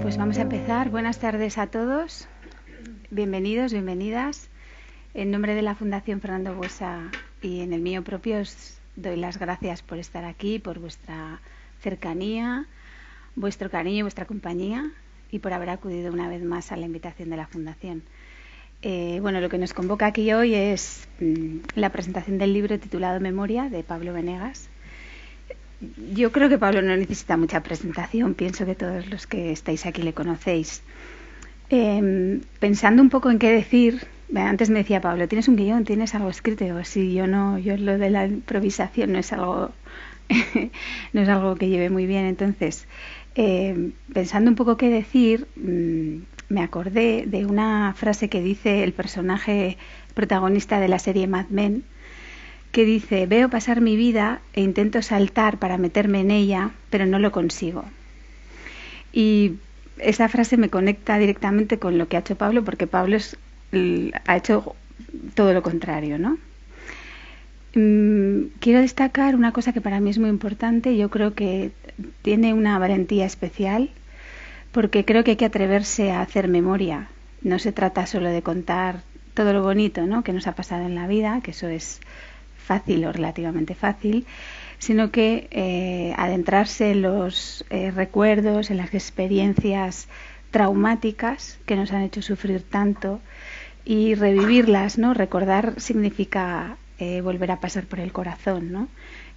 Pues vamos a empezar. Buenas tardes a todos. Bienvenidos, bienvenidas. En nombre de la Fundación Fernando Buesa y en el mío propio os doy las gracias por estar aquí, por vuestra cercanía, vuestro cariño y vuestra compañía y por haber acudido una vez más a la invitación de la Fundación. Bueno, lo que nos convoca aquí hoy es la presentación del libro titulado Memoria de Pablo Benegas. Yo creo que Pablo no necesita mucha presentación, pienso que todos los que estáis aquí le conocéis. Pensando un poco en qué decir, antes me decía Pablo, ¿tienes un guión? ¿Tienes algo escrito? Digo, sí, yo no, yo lo de la improvisación no es algo, no es algo que lleve muy bien. Entonces, pensando un poco qué decir, me acordé de una frase que dice el personaje protagonista de la serie Mad Men, que dice: veo pasar mi vida e intento saltar para meterme en ella, pero no lo consigo. Y esa frase me conecta directamente con lo que ha hecho Pablo, porque Pablo ha hecho todo lo contrario, ¿no? Quiero destacar una cosa que para mí es muy importante. Yo creo que tiene una valentía especial, porque creo que hay que atreverse a hacer memoria. No se trata solo de contar todo lo bonito, ¿no?, que nos ha pasado en la vida, que eso es fácil o relativamente fácil, sino que adentrarse en los recuerdos, en las experiencias traumáticas que nos han hecho sufrir tanto y revivirlas, ¿no? Recordar significa volver a pasar por el corazón, ¿no?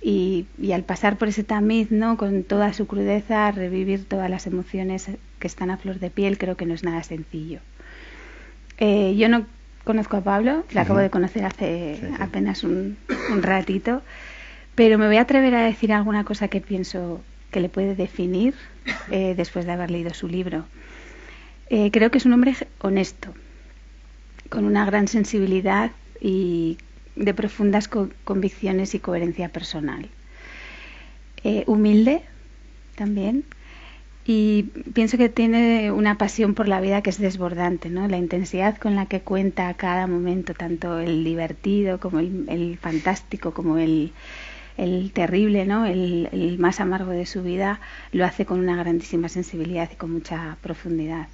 Y al pasar por ese tamiz, ¿no?, con toda su crudeza, revivir todas las emociones que están a flor de piel, creo que no es nada sencillo. Yo no conozco a Pablo, le acabo de conocer hace apenas un ratito, pero me voy a atrever a decir alguna cosa que pienso que le puede definir después de haber leído su libro. Creo que es un hombre honesto, con una gran sensibilidad y de profundas convicciones y coherencia personal. Humilde también. Y pienso que tiene una pasión por la vida que es desbordante, ¿no? La intensidad con la que cuenta cada momento, tanto el divertido como el fantástico, como el terrible, ¿no?, el más amargo de su vida, lo hace con una grandísima sensibilidad y con mucha profundidad.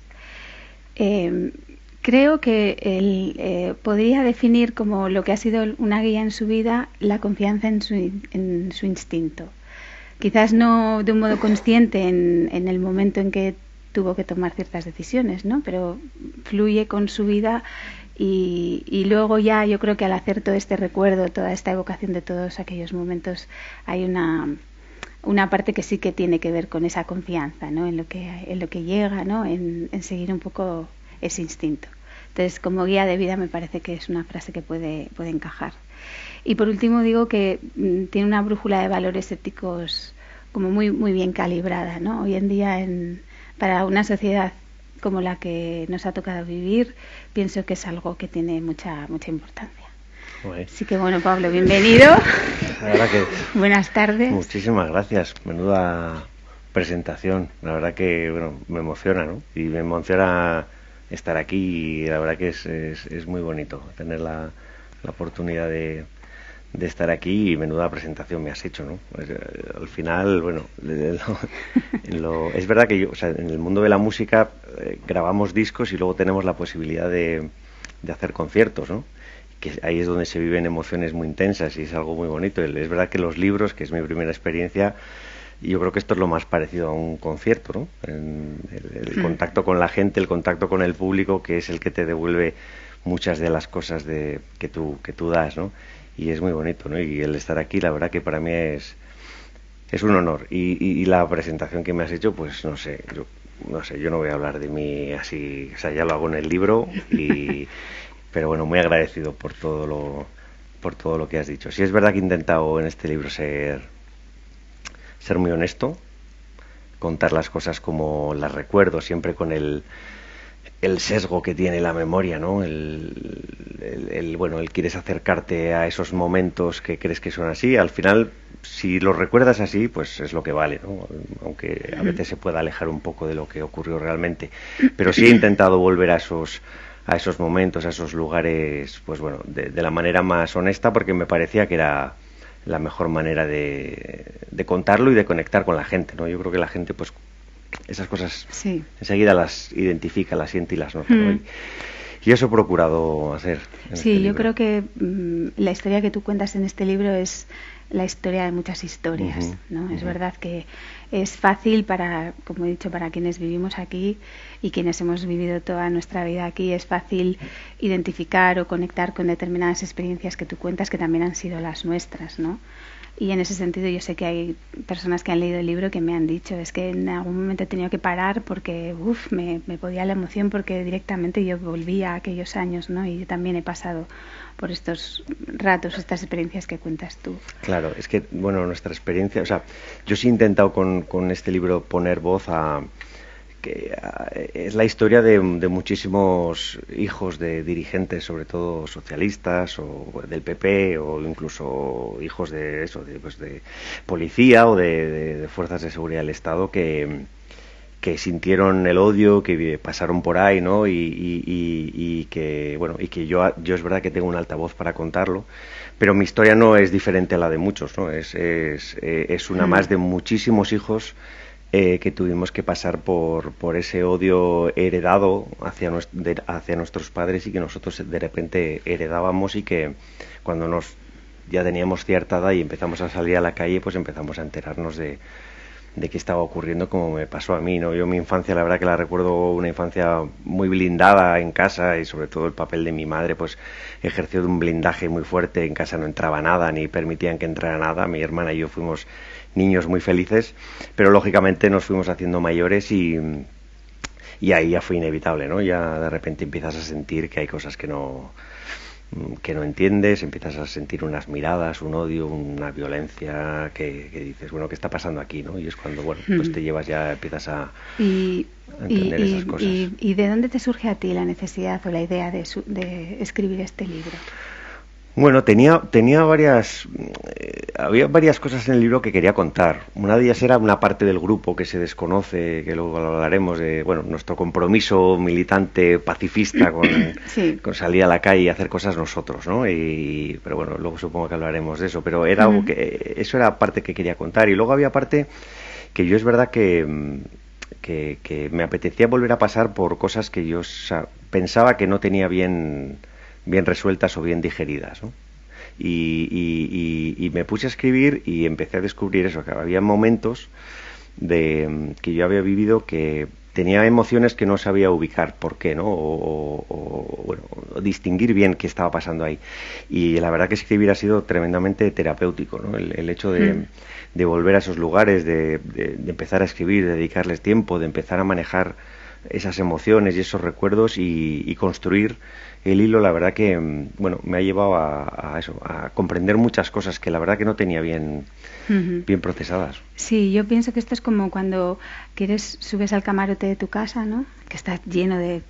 Creo que él podría definir como lo que ha sido una guía en su vida la confianza en su instinto. Quizás no de un modo consciente en el momento en que tuvo que tomar ciertas decisiones, ¿no?, pero fluye con su vida y luego ya yo creo que al hacer todo este recuerdo, toda esta evocación de todos aquellos momentos, hay una parte que sí que tiene que ver con esa confianza, ¿no?, en lo que llega, ¿no?, en seguir un poco ese instinto. Entonces, como guía de vida me parece que es una frase que puede encajar. Y por último digo que tiene una brújula de valores éticos como muy, muy bien calibrada, ¿no? Hoy en día, para una sociedad como la que nos ha tocado vivir, pienso que es algo que tiene mucha, mucha importancia. Bueno. Así que bueno, Pablo, bienvenido. La verdad que buenas tardes. Muchísimas gracias. Menuda presentación. La verdad que bueno, me emociona, ¿no? Y me emociona estar aquí y la verdad que es muy bonito tener la oportunidad de estar aquí y menuda presentación me has hecho, ¿no? Pues, al final, bueno, es verdad que en el mundo de la música grabamos discos y luego tenemos la posibilidad de hacer conciertos, ¿no? Que ahí es donde se viven emociones muy intensas y es algo muy bonito. Es verdad que los libros, que es mi primera experiencia, yo creo que esto es lo más parecido a un concierto, ¿no? El contacto con la gente, el contacto con el público, que es el que te devuelve muchas de las cosas que tú das, ¿no? Y es muy bonito, ¿no? Y el estar aquí, la verdad que para mí es un honor. Y la presentación que me has hecho, pues no sé, yo no voy a hablar de mí así, o sea, ya lo hago en el libro, pero bueno, muy agradecido por todo lo que has dicho. Sí, es verdad que he intentado en este libro ser muy honesto, contar las cosas como las recuerdo, siempre con el sesgo que tiene la memoria, ¿no? El quieres acercarte a esos momentos que crees que son así. Al final, si los recuerdas así, pues es lo que vale, ¿no? Aunque a veces se pueda alejar un poco de lo que ocurrió realmente. Pero sí he intentado volver a esos momentos, a esos lugares, pues bueno, de la manera más honesta, porque me parecía que era la mejor manera de contarlo y de conectar con la gente, ¿no? Yo creo que la gente, pues esas cosas Sí. enseguida las identifica, las siente y las nota, ¿no? Y eso he procurado hacer en Sí, este yo libro. creo que la historia que tú cuentas en este libro es la historia de muchas historias, ¿no? Es verdad que es fácil para, como he dicho, para quienes vivimos aquí y quienes hemos vivido toda nuestra vida aquí, es fácil identificar o conectar con determinadas experiencias que tú cuentas que también han sido las nuestras, ¿no? Y en ese sentido yo sé que hay personas que han leído el libro que me han dicho, es que en algún momento he tenido que parar porque me podía la emoción porque directamente yo volvía a aquellos años, ¿no? Y yo también he pasado por estos ratos, estas experiencias que cuentas tú. Claro, es que, bueno, nuestra experiencia, o sea, yo sí he intentado con este libro poner voz a, es la historia de muchísimos hijos de dirigentes, sobre todo socialistas o del PP, o incluso hijos de eso, pues de policía o de fuerzas de seguridad del Estado que sintieron el odio, que pasaron por ahí, ¿no? Y que, bueno, y que yo es verdad que tengo un altavoz para contarlo, pero mi historia no es diferente a la de muchos, ¿no? Es una más de muchísimos hijos que tuvimos que pasar por ese odio heredado hacia nuestros padres y que nosotros de repente heredábamos y que cuando ya teníamos cierta edad y empezamos a salir a la calle, pues empezamos a enterarnos de qué estaba ocurriendo, como me pasó a mí, ¿no? Yo mi infancia, la verdad que la recuerdo una infancia muy blindada en casa y sobre todo el papel de mi madre, pues ejerció de un blindaje muy fuerte. En casa no entraba nada, ni permitían que entrara nada. Mi hermana y yo fuimos niños muy felices, pero lógicamente nos fuimos haciendo mayores y ahí ya fue inevitable, ¿no? Ya de repente empiezas a sentir que hay cosas que no entiendes, empiezas a sentir unas miradas, un odio, una violencia que dices, bueno, ¿qué está pasando aquí, no? Y es cuando, bueno, pues te llevas ya, empiezas a Y, entender esas cosas. y ¿de dónde te surge a ti la necesidad o la idea de escribir este libro? Bueno, había varias cosas en el libro que quería contar. Una de ellas era una parte del grupo que se desconoce, que luego hablaremos de, bueno, nuestro compromiso militante pacifista Sí. con salir a la calle y hacer cosas nosotros, ¿no? Pero bueno, luego supongo que hablaremos de eso. Pero era algo eso era parte que quería contar. Y luego había parte que yo es verdad que me apetecía volver a pasar por cosas que yo pensaba que no tenía bien resueltas o bien digeridas, ¿no? Y me puse a escribir y empecé a descubrir eso, que había momentos que yo había vivido que tenía emociones que no sabía ubicar por qué, ¿no? Bueno, distinguir bien qué estaba pasando ahí. Y la verdad que escribir ha sido tremendamente terapéutico, ¿no? El hecho de volver a esos lugares, de empezar a escribir, de dedicarles tiempo, de empezar a manejar esas emociones y esos recuerdos y construir el hilo, la verdad que, bueno, me ha llevado a eso, a comprender muchas cosas que la verdad que no tenía bien procesadas. Sí, yo pienso que esto es como cuando subes al camarote de tu casa, ¿no? Que está lleno de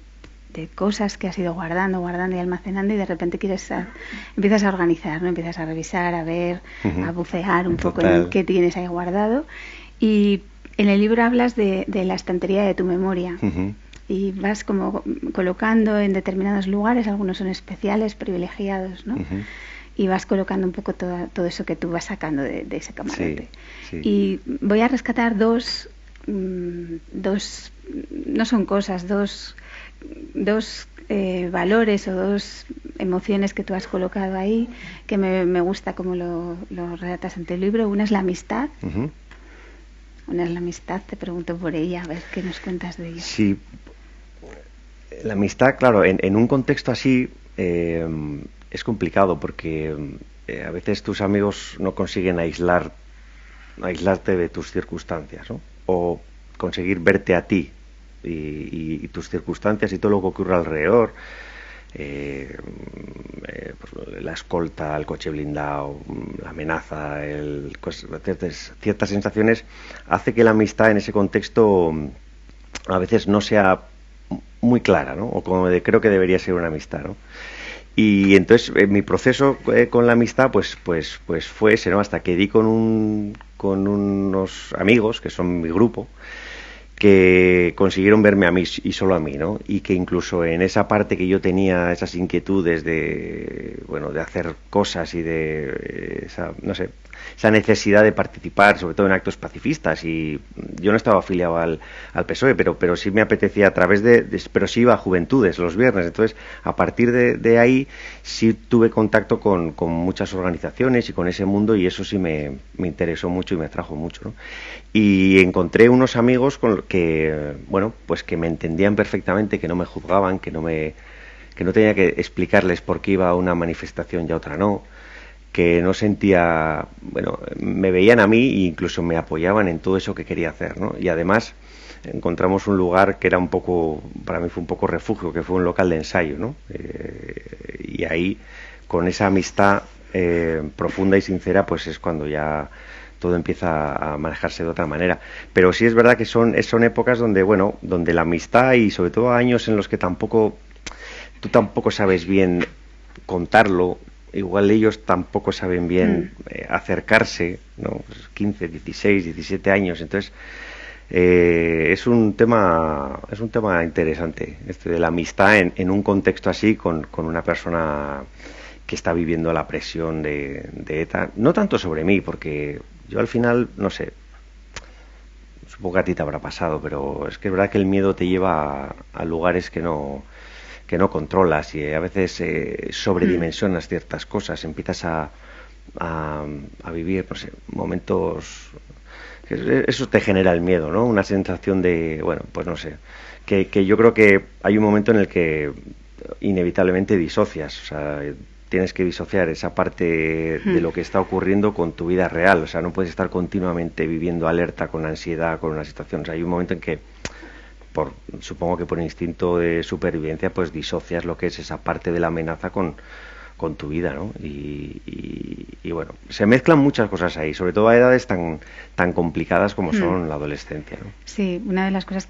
cosas que has ido guardando y almacenando y de repente empiezas a organizar, ¿no? Empiezas a revisar, a ver, a bucear un poco en qué tienes ahí guardado. Y en el libro hablas de la estantería de tu memoria. Y vas como colocando en determinados lugares, algunos son especiales, privilegiados, ¿no? Y vas colocando un poco todo eso que tú vas sacando de ese camarote. Sí. Y voy a rescatar dos, no son cosas, dos valores o dos emociones que tú has colocado ahí, que me gusta como lo relatas en tu libro. Una es la amistad. Una es la amistad, te pregunto por ella, a ver qué nos cuentas de ella. Sí, la amistad, claro, en un contexto así es complicado porque a veces tus amigos no consiguen aislarte de tus circunstancias, ¿no? O conseguir verte a ti y tus circunstancias y todo lo que ocurre alrededor. Pues la escolta, el coche blindado, la amenaza, ciertas sensaciones hace que la amistad en ese contexto a veces no sea muy clara, ¿no? O como creo que debería ser una amistad, ¿no? Y entonces mi proceso con la amistad pues fue ese, ¿no? Hasta que di con unos amigos que son mi grupo, que consiguieron verme a mí y solo a mí, ¿no? Y que incluso en esa parte que yo tenía, esas inquietudes de hacer cosas y no sé, esa necesidad de participar, sobre todo en actos pacifistas. Y yo no estaba afiliado al PSOE, pero sí me apetecía a través pero sí iba a Juventudes los viernes. Entonces, a partir de ahí sí tuve contacto con muchas organizaciones y con ese mundo, y eso sí me interesó mucho y me atrajo mucho, ¿no? Y encontré unos amigos con que, bueno, pues que me entendían perfectamente, que no me juzgaban, que no tenía que explicarles por qué iba a una manifestación y a otra no, que no sentía, bueno, me veían a mí e incluso me apoyaban en todo eso que quería hacer, ¿no? Y además encontramos un lugar que era un poco, para mí fue un poco refugio, que fue un local de ensayo, ¿no? Y ahí, con esa amistad profunda y sincera, pues es cuando ya todo empieza a manejarse de otra manera. Pero sí es verdad que son épocas donde, bueno, donde la amistad, y sobre todo años en los que tú tampoco sabes bien contarlo, igual ellos tampoco saben bien acercarse, ¿no? 15, 16, 17 años, entonces es un tema interesante, este de la amistad en un contexto así, con una persona que está viviendo la presión de ETA, no tanto sobre mí, porque yo al final, no sé, supongo que a ti te habrá pasado, pero es que es verdad que el miedo te lleva a lugares que no controlas, y a veces sobredimensionas ciertas cosas, empiezas a vivir, no sé, momentos, eso te genera el miedo, ¿no? Una sensación de, bueno, pues no sé, que yo creo que hay un momento en el que inevitablemente disocias, o sea, tienes que disociar esa parte de lo que está ocurriendo con tu vida real, o sea, no puedes estar continuamente viviendo alerta, con ansiedad, con una situación, o sea, hay un momento en que supongo que por instinto de supervivencia, pues disocias lo que es esa parte de la amenaza con tu vida, ¿no? Y bueno, se mezclan muchas cosas ahí, sobre todo a edades tan complicadas como son la adolescencia, ¿no? Sí, una de las cosas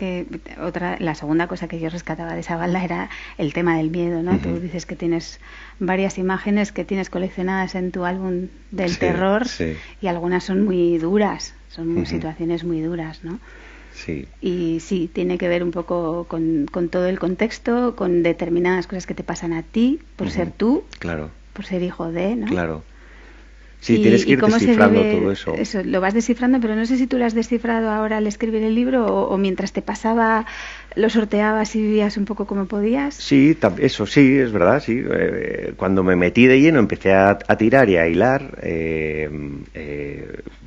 la segunda cosa que yo rescataba de esa balda era el tema del miedo, ¿no? Tú dices que tienes varias imágenes que tienes coleccionadas en tu álbum del terror, y algunas son muy duras, son situaciones muy duras, ¿no? Sí. Y sí, tiene que ver un poco con todo el contexto, con determinadas cosas que te pasan a ti, por ser tú, claro, por ser hijo de, ¿no? Claro. Sí, tienes que ir descifrando todo eso. Eso, lo vas descifrando, pero no sé si tú lo has descifrado ahora al escribir el libro, o mientras te pasaba lo sorteabas y vivías un poco como podías. Sí, eso sí, es verdad, sí. Cuando me metí de lleno, empecé a tirar y a hilar,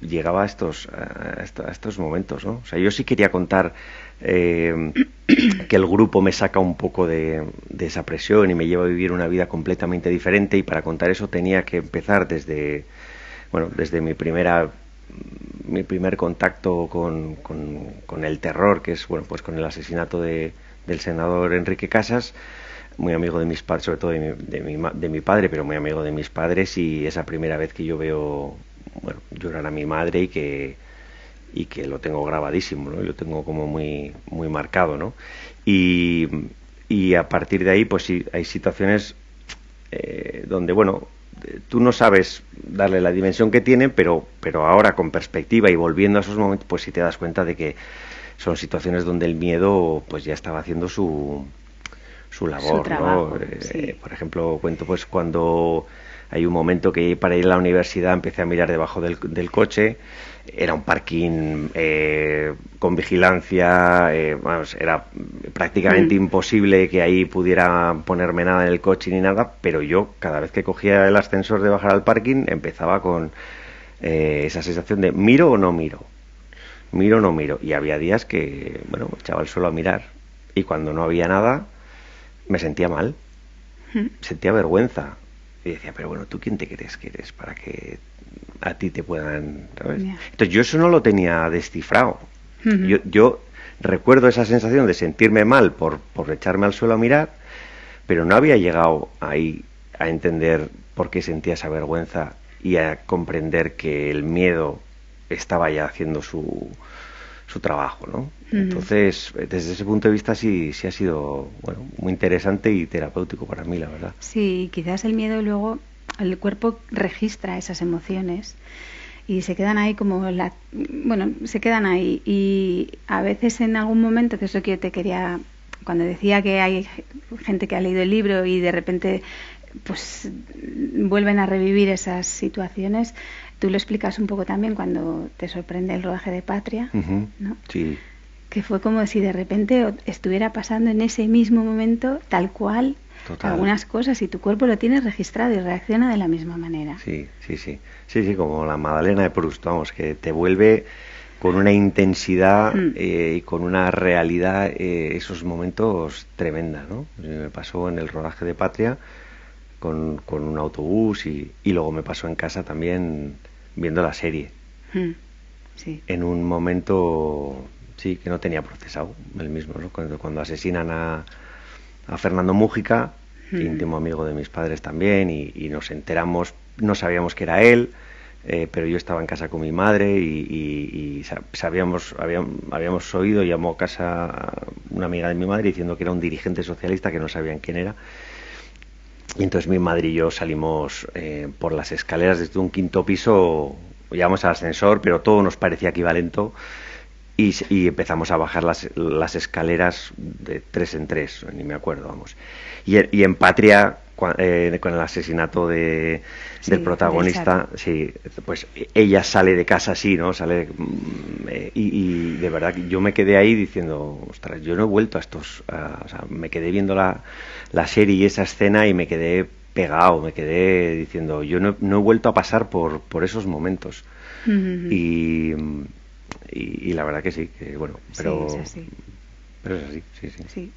llegaba a estos momentos, ¿no? O sea, yo sí quería contar que el grupo me saca un poco de esa presión y me lleva a vivir una vida completamente diferente, y para contar eso tenía que empezar desde mi primer contacto con el terror, que es, bueno, pues con el asesinato del senador Enrique Casas, muy amigo de mis padres, sobre todo de mi padre, pero muy amigo de mis padres, y esa primera vez que yo veo, bueno, llorar a mi madre, y que lo tengo grabadísimo, ¿no? Y lo tengo como muy muy marcado, ¿no? Y a partir de ahí, pues sí, hay situaciones donde, bueno, tú no sabes darle la dimensión que tiene, pero ahora, con perspectiva y volviendo a esos momentos, pues sí te das cuenta de que son situaciones donde el miedo pues ya estaba haciendo su labor, su trabajo, ¿no? Sí. Por ejemplo, cuento pues cuando hay un momento que para ir a la universidad empecé a mirar debajo del coche. Era un parking con vigilancia, vamos, era prácticamente imposible que ahí pudiera ponerme nada en el coche ni nada, pero yo cada vez que cogía el ascensor de bajar al parking empezaba con esa sensación de miro o no miro, miro o no miro, y había días que, bueno, echaba el suelo a mirar, y cuando no había nada me sentía mal, sentía vergüenza, y decía, pero bueno, ¿tú quién te crees que eres para que a ti te puedan, ¿sabes? Yeah. Entonces yo eso no lo tenía descifrado. Yo recuerdo esa sensación de sentirme mal por echarme al suelo a mirar, pero no había llegado ahí a entender por qué sentía esa vergüenza y a comprender que el miedo estaba ya haciendo su trabajo, ¿no? Entonces, desde ese punto de vista sí ha sido, bueno, muy interesante y terapéutico para mí, la verdad. Sí, quizás el miedo luego, el cuerpo registra esas emociones y se quedan ahí se quedan ahí, y a veces en algún momento, que es lo que yo te quería, cuando decía que hay gente que ha leído el libro y de repente pues vuelven a revivir esas situaciones, Tú lo explicas un poco también cuando te sorprende el rodaje de Patria, ¿no? Sí. Que fue como si de repente estuviera pasando en ese mismo momento tal cual algunas cosas y tu cuerpo lo tiene registrado y reacciona de la misma manera. Sí, como la Magdalena de Proust, vamos, que te vuelve con una intensidad y con una realidad esos momentos tremenda, ¿no? Me pasó en el rodaje de Patria con un autobús y luego me pasó en casa también viendo la serie. Sí. En un momento, sí, que no tenía procesado el mismo, ¿no? Cuando asesinan a Fernando Múgica, íntimo amigo de mis padres también, y nos enteramos, no sabíamos que era él, pero yo estaba en casa con mi madre y habíamos oído, llamó a casa una amiga de mi madre diciendo que era un dirigente socialista que no sabían quién era. Y entonces mi madre y yo salimos por las escaleras desde un quinto piso, llegamos al ascensor, pero todo nos parecía que iba lento. Y empezamos a bajar las escaleras de 3 en 3, ni me acuerdo, vamos. Y en Patria, con el asesinato del protagonista, sí, pues ella sale de casa así, ¿no? Sale y de verdad yo me quedé ahí diciendo, ostras, yo no he vuelto a estos, o sea, me quedé viendo la serie y esa escena y me quedé pegado, me quedé diciendo, yo no he vuelto a pasar por esos momentos. Y la verdad que sí, que bueno, pero, sí, es así. Pero es así, sí.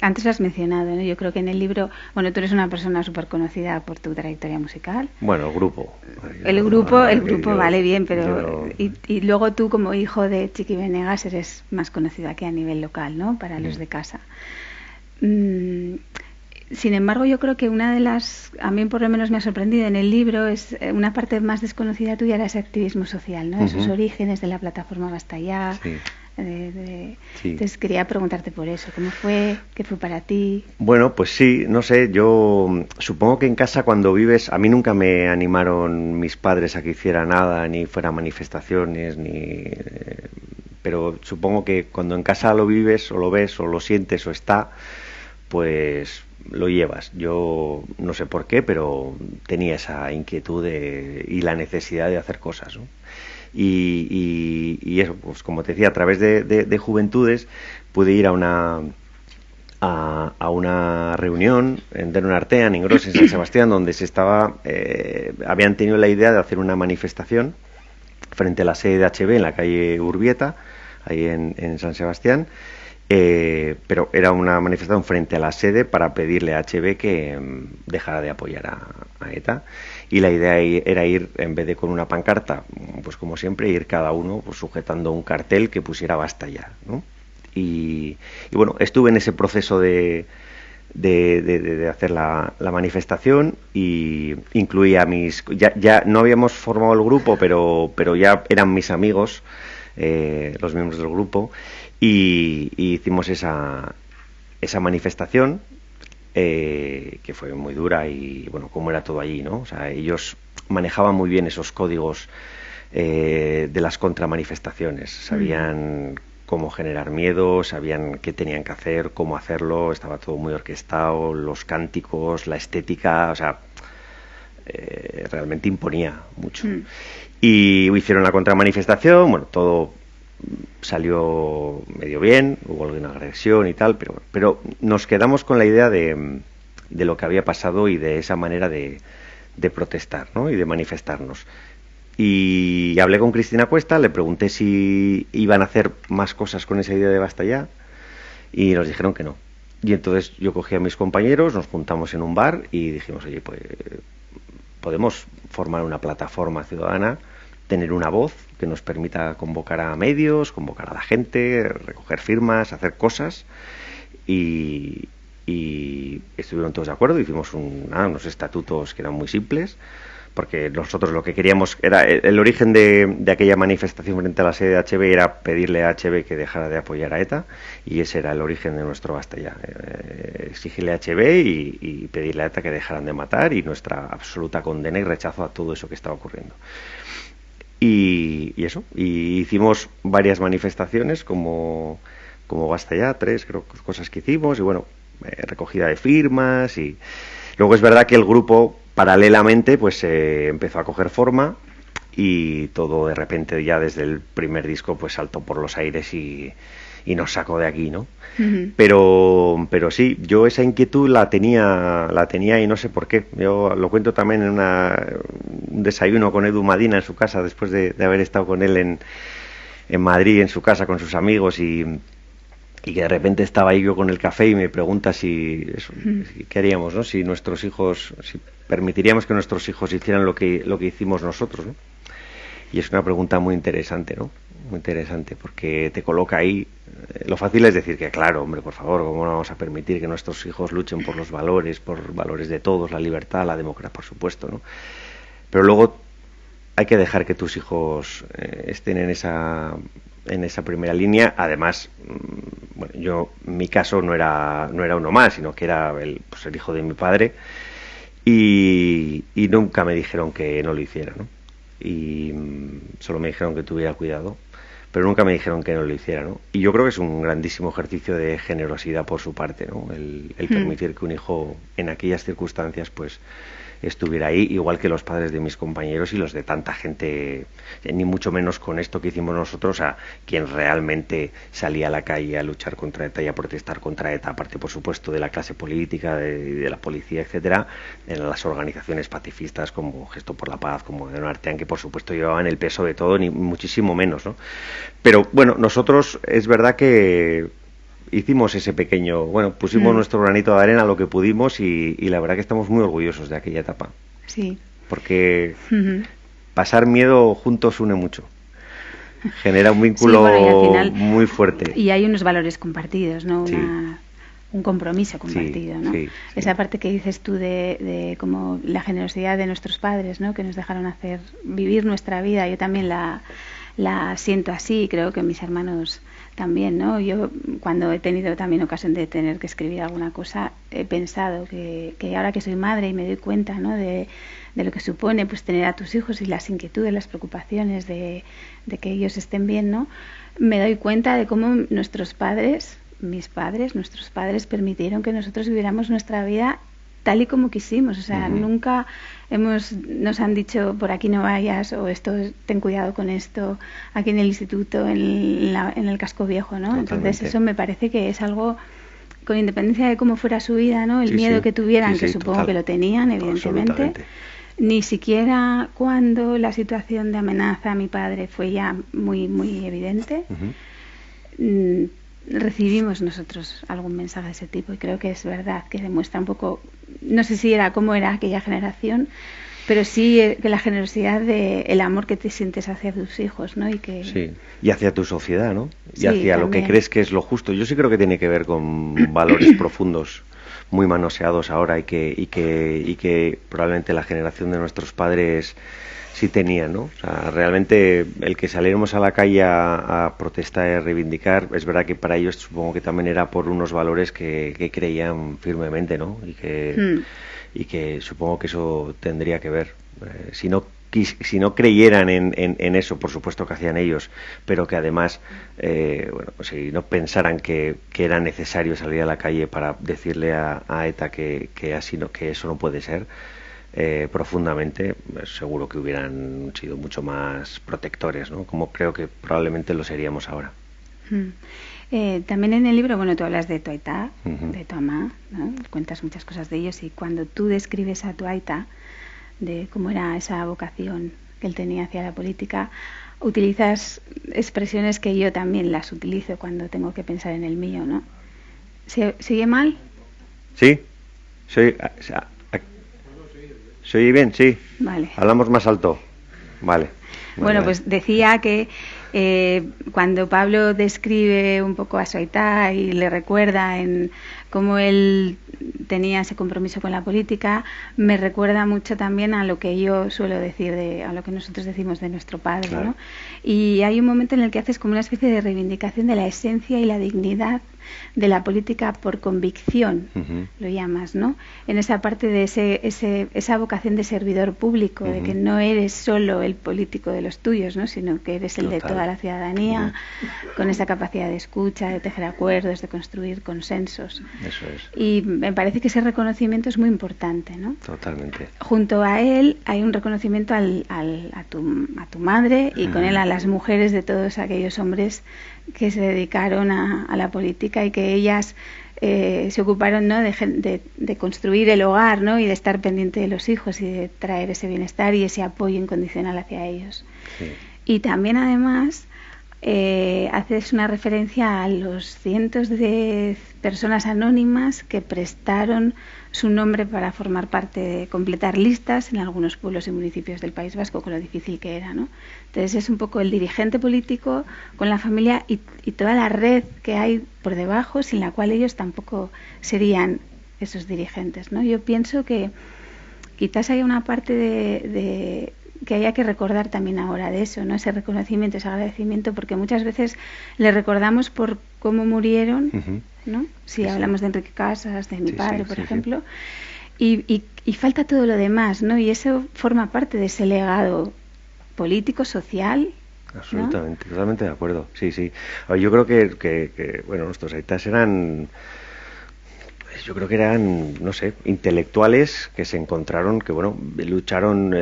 Antes lo has mencionado, ¿no? Yo creo que en el libro, bueno, tú eres una persona súper conocida por tu trayectoria musical. Bueno, el grupo. El grupo vale bien, pero y luego tú como hijo de Chiqui Venegas eres más conocido aquí a nivel local, ¿no? Para los de casa. Sin embargo, yo creo que una de las, a mí por lo menos me ha sorprendido en el libro, es una parte más desconocida tuya era ese activismo social, ¿no? Esos orígenes de la plataforma Basta Ya. Sí. Entonces quería preguntarte por eso, ¿cómo fue? ¿Qué fue para ti? Bueno, pues sí, no sé, yo supongo que en casa cuando vives, a mí nunca me animaron mis padres a que hiciera nada, ni fuera manifestaciones, pero supongo que cuando en casa lo vives o lo ves o lo sientes o está, pues lo llevas. Yo no sé por qué, pero tenía esa inquietud y la necesidad de hacer cosas, ¿no? Y eso, pues como te decía, a través de Juventudes pude ir a una reunión en Denon Artea, en Ingros, en San Sebastián, donde habían tenido la idea de hacer una manifestación frente a la sede de HB en la calle Urbieta, ahí en San Sebastián. Pero era una manifestación frente a la sede para pedirle a HB que dejara de apoyar a ETA, y la idea era ir, en vez de con una pancarta, pues como siempre, ir cada uno pues sujetando un cartel que pusiera Basta Ya, ¿no? Y bueno, estuve en ese proceso de hacer la manifestación, y incluía a ya no habíamos formado el grupo, pero ya eran mis amigos, los miembros del grupo, y hicimos esa manifestación, que fue muy dura, y bueno, como era todo allí, ¿no? O sea, ellos manejaban muy bien esos códigos de las contramanifestaciones, sabían cómo generar miedo, sabían qué tenían que hacer, cómo hacerlo, estaba todo muy orquestado, los cánticos, la estética, o sea, realmente imponía mucho. Y hicieron la contramanifestación, bueno, todo salió medio bien, hubo alguna agresión y tal, pero nos quedamos con la idea de lo que había pasado y de esa manera de protestar, ¿no? Y de manifestarnos. Y hablé con Cristina Cuesta, le pregunté si iban a hacer más cosas con esa idea de Basta Ya, y nos dijeron que no. Y entonces yo cogí a mis compañeros, nos juntamos en un bar y dijimos, oye, pues podemos formar una plataforma ciudadana, tener una voz que nos permita convocar a medios, convocar a la gente, recoger firmas, hacer cosas, y estuvieron todos de acuerdo. Hicimos unos estatutos que eran muy simples, porque nosotros lo que queríamos era el origen de aquella manifestación frente a la sede de HB era pedirle a HB que dejara de apoyar a ETA, y ese era el origen de nuestro Basta Ya, exigirle a HB y pedirle a ETA que dejaran de matar, y nuestra absoluta condena y rechazo a todo eso que estaba ocurriendo. Y eso, y hicimos varias manifestaciones como Basta Ya, 3 creo, cosas que hicimos, y bueno, recogida de firmas, y luego es verdad que el grupo paralelamente, pues empezó a coger forma y todo de repente ya desde el primer disco pues saltó por los aires y nos sacó de aquí, ¿no? Ujú. Pero sí, yo esa inquietud la tenía y no sé por qué. Yo lo cuento también en un desayuno con Edu Madina en su casa, después de haber estado con él en Madrid, en su casa, con sus amigos, y que de repente estaba ahí yo con el café y me pregunta qué haríamos, ¿no? Si nuestros hijos, si permitiríamos que nuestros hijos hicieran lo que hicimos nosotros, ¿no? Y es una pregunta muy interesante, ¿no? Muy interesante, porque te coloca ahí. Lo fácil es decir que, claro, hombre, por favor, ¿cómo no vamos a permitir que nuestros hijos luchen por valores de todos, la libertad, la democracia, por supuesto, ¿no? Pero luego hay que dejar que tus hijos estén en esa primera línea. Además, bueno, yo, en mi caso, no era uno más, sino que era el hijo de mi padre, y nunca me dijeron que no lo hiciera, ¿no? Y solo me dijeron que tuviera cuidado, pero nunca me dijeron que no lo hiciera, ¿no? Y yo creo que es un grandísimo ejercicio de generosidad por su parte, ¿no? El permitir que un hijo en aquellas circunstancias pues estuviera ahí, igual que los padres de mis compañeros y los de tanta gente, ni mucho menos con esto que hicimos nosotros, a quien realmente salía a la calle a luchar contra ETA y a protestar contra ETA, aparte por supuesto de la clase política, de la policía, etcétera, en las organizaciones pacifistas como Gesto por la Paz, como de Artean, que por supuesto llevaban el peso de todo, ni muchísimo menos, ¿no? Pero bueno, nosotros es verdad que hicimos ese pequeño, pusimos nuestro granito de arena lo que pudimos y la verdad que estamos muy orgullosos de aquella etapa. Sí. Porque pasar miedo juntos une mucho. Genera un vínculo y al final, muy fuerte. Y hay unos valores compartidos, ¿no? Sí. Un compromiso compartido, ¿no? Sí. Esa parte que dices tú de como la generosidad de nuestros padres, ¿no? Que nos dejaron vivir nuestra vida. Yo también la siento así, creo que mis hermanos también, ¿no? Yo cuando he tenido también ocasión de tener que escribir alguna cosa, he pensado que ahora que soy madre y me doy cuenta, ¿no? de lo que supone pues tener a tus hijos y las inquietudes, las preocupaciones de que ellos estén bien, ¿no? Me doy cuenta de cómo nuestros padres permitieron que nosotros viviéramos nuestra vida tal y como quisimos, o sea, nunca nos han dicho por aquí no vayas o esto, ten cuidado con esto, aquí en el instituto, en el casco viejo, ¿no? Totalmente. Entonces eso me parece que es algo, con independencia de cómo fuera su vida, ¿no? El miedo que tuvieran, que supongo que lo tenían, evidentemente. Ni siquiera cuando la situación de amenaza a mi padre fue ya muy, muy evidente, recibimos nosotros algún mensaje de ese tipo, y creo que es verdad, que demuestra un poco, no sé si era cómo era aquella generación, pero sí que la generosidad el amor que te sientes hacia tus hijos, ¿no? Y hacia tu sociedad, ¿no? Y también. hacia lo que crees que es lo justo. Yo sí creo que tiene que ver con valores profundos, muy manoseados ahora, y que probablemente la generación de nuestros padres sí tenía, ¿no? O sea, realmente el que saliéramos a la calle a protestar y reivindicar, es verdad que para ellos supongo que también era por unos valores que creían firmemente, ¿no? Y que supongo que eso tendría que ver. Si no creyeran en eso, por supuesto que hacían ellos, pero que además, si no pensaran que era necesario salir a la calle para decirle a ETA que eso no puede ser, profundamente, seguro que hubieran sido mucho más protectores, ¿no? Como creo que probablemente lo seríamos ahora. También en el libro, tú hablas de tu aita, de tu mamá, ¿no? Cuentas muchas cosas de ellos, y cuando tú describes a tu aita, de cómo era esa vocación que él tenía hacia la política, utilizas expresiones que yo también las utilizo cuando tengo que pensar en el mío, ¿no? ¿Se oye mal? Sí, ¿se oye bien? Sí. Vale. Hablamos más alto. Vale. Pues decía que cuando Pablo describe un poco a su aita y le recuerda en cómo él tenía ese compromiso con la política, me recuerda mucho también a lo que yo suelo decir, a lo que nosotros decimos de nuestro padre, claro. ¿No? Y hay un momento en el que haces como una especie de reivindicación de la esencia y la dignidad de la política por convicción, lo llamas, ¿no? En esa parte de esa vocación de servidor público, de que no eres solo el político de los tuyos, ¿no? Sino que eres el de toda la ciudadanía, con esa capacidad de escucha, de tejer acuerdos, de construir consensos. Eso es. Y me parece que ese reconocimiento es muy importante, ¿no? Totalmente. Junto a él hay un reconocimiento a tu madre y con él a las mujeres de todos aquellos hombres que se dedicaron a la política y que ellas se ocuparon, ¿no?, de construir el hogar, ¿no?, y de estar pendiente de los hijos y de traer ese bienestar y ese apoyo incondicional hacia ellos. Sí. Y también, además, haces una referencia a los cientos de personas anónimas que prestaron su nombre para formar parte, completar listas en algunos pueblos y municipios del País Vasco, con lo difícil que era, ¿no? Entonces es un poco el dirigente político con la familia y toda la red que hay por debajo, sin la cual ellos tampoco serían esos dirigentes, ¿no? Yo pienso que quizás haya una parte de que haya que recordar también ahora de eso, ¿no? Ese reconocimiento, ese agradecimiento, porque muchas veces le recordamos por cómo murieron, ¿no? Si hablamos de Enrique Casas, de mi padre, por ejemplo, y falta todo lo demás, ¿no? Y eso forma parte de ese legado político, social. Absolutamente, ¿no? Totalmente de acuerdo. Sí, sí. A ver, yo creo que bueno, nuestros aitas eran... Yo creo que eran, no sé, intelectuales que se encontraron, que bueno, lucharon,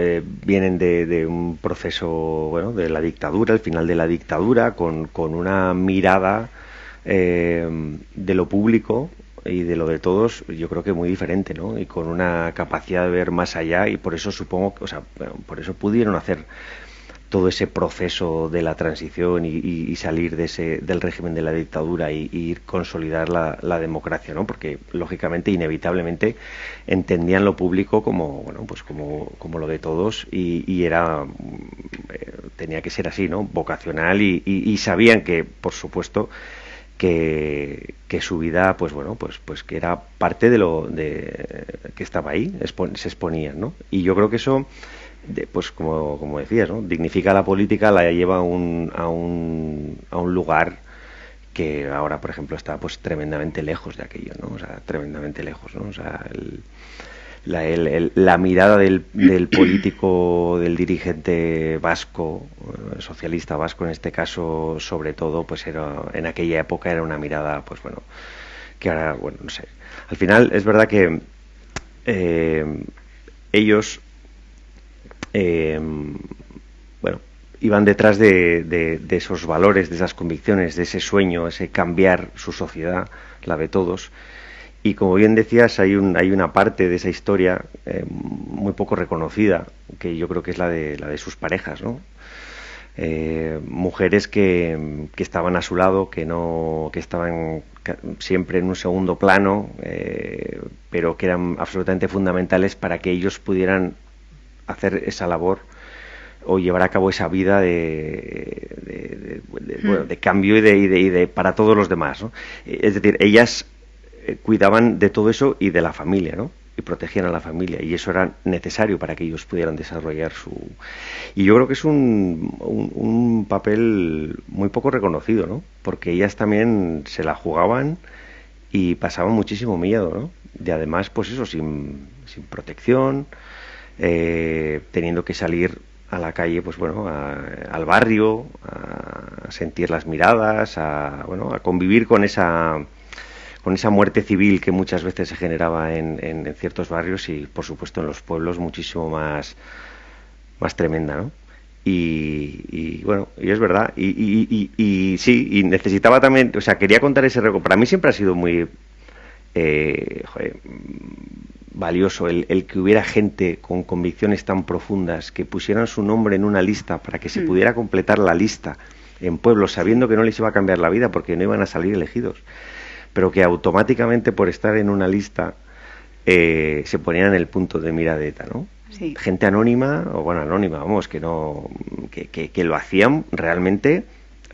vienen de un proceso, bueno, de la dictadura, el final de la dictadura, con una mirada de lo público y de lo de todos, yo creo que muy diferente, ¿no? Y con una capacidad de ver más allá, y por eso supongo, o sea, por eso pudieron hacer todo ese proceso de la transición y salir del régimen de la dictadura y ir consolidar la democracia, ¿no? Porque lógicamente, inevitablemente, entendían lo público como, bueno, pues como lo de todos y era tenía que ser así, ¿no? Vocacional y sabían que, por supuesto, que su vida, pues bueno, pues que era parte de lo que estaba ahí, se exponían, ¿no? Y yo creo que eso, pues como decías, ¿no?, dignifica la política, la lleva a un lugar que ahora, por ejemplo, está pues tremendamente lejos de aquello, ¿no? O sea, tremendamente lejos, ¿no? O sea, la mirada del político, del dirigente vasco, socialista vasco en este caso, sobre todo, pues en aquella época era una mirada, pues bueno, que ahora, bueno, no sé. Al final es verdad que ellos bueno, iban detrás de esos valores, de esas convicciones, de ese sueño, ese cambiar su sociedad, la de todos. Y como bien decías, hay una parte de esa historia muy poco reconocida, que yo creo que es la de sus parejas, ¿no? Mujeres que estaban a su lado, que estaban siempre en un segundo plano, pero que eran absolutamente fundamentales para que ellos pudieran hacer esa labor o llevar a cabo esa vida de cambio y de para todos los demás, ¿no? Es decir, ellas cuidaban de todo eso y de la familia, ¿no? Y protegían a la familia, y eso era necesario para que ellos pudieran desarrollar y yo creo que es un papel muy poco reconocido, ¿no? Porque ellas también se la jugaban y pasaban muchísimo miedo, ¿no? Y además, pues eso, sin protección, teniendo que salir a la calle, pues bueno, al barrio, a sentir las miradas, a convivir con esa muerte civil que muchas veces se generaba en ciertos barrios y, por supuesto, en los pueblos muchísimo más tremenda, ¿no? Y bueno, y es verdad, y sí, y necesitaba también, o sea, quería contar ese récord. Para mí siempre ha sido muy valioso el que hubiera gente con convicciones tan profundas que pusieran su nombre en una lista para que se pudiera completar la lista en pueblos, sabiendo que no les iba a cambiar la vida porque no iban a salir elegidos, pero que automáticamente por estar en una lista se ponían en el punto de mira de ETA, ¿no? Sí. Gente anónima, o bueno, anónima, vamos, que lo hacían realmente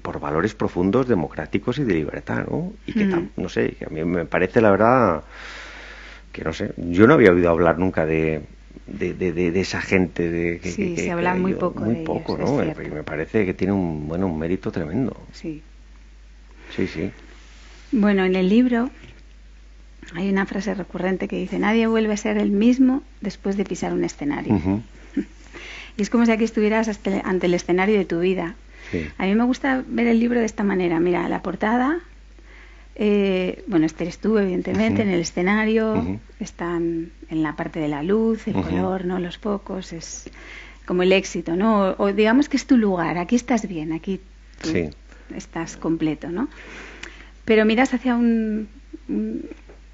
por valores profundos, democráticos y de libertad, ¿no? Y que, no sé, que a mí me parece, la verdad, que no sé, yo no había oído hablar nunca de esa gente se habla muy poco muy de poco, ellos, ¿no? es Me parece que tiene un mérito tremendo. Sí. Sí. Bueno, en el libro hay una frase recurrente que dice: nadie vuelve a ser el mismo después de pisar un escenario. Y es como si aquí estuvieras ante el escenario de tu vida. Sí. A mí me gusta ver el libro de esta manera. Mira, la portada Bueno, este eres tú, evidentemente, Ujú. en el escenario, Ujú. están en la parte de la luz, el Ujú. color, ¿no? Los focos, es como el éxito, ¿no? O digamos que es tu lugar, aquí estás bien, aquí tú Sí. estás completo, ¿no? Pero miras hacia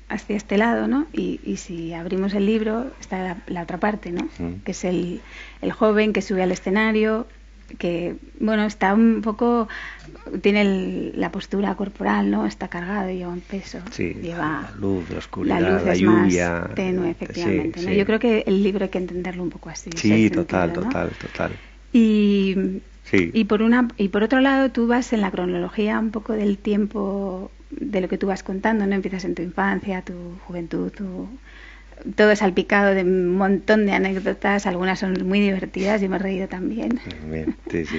hacia este lado, ¿no? Y si abrimos el libro, está la otra parte, ¿no? Ujú. Que es el joven que sube al escenario, que, bueno, está un poco, tiene la postura corporal, ¿no? Está cargado, lleva un peso, Sí, lleva, la luz, la la oscuridad, luz la es más lluvia. tenue, Sí, efectivamente, ¿no? sí. Yo creo que el libro hay que entenderlo un poco así, ese Sí, total, sentido, ¿no? total, total. Y, Sí. y por otro lado, tú vas en la cronología un poco del tiempo de lo que tú vas contando, ¿no? Empiezas en tu infancia, tu juventud, todo salpicado de un montón de anécdotas, algunas son muy divertidas, yo me he reído también. Bien, sí, sí.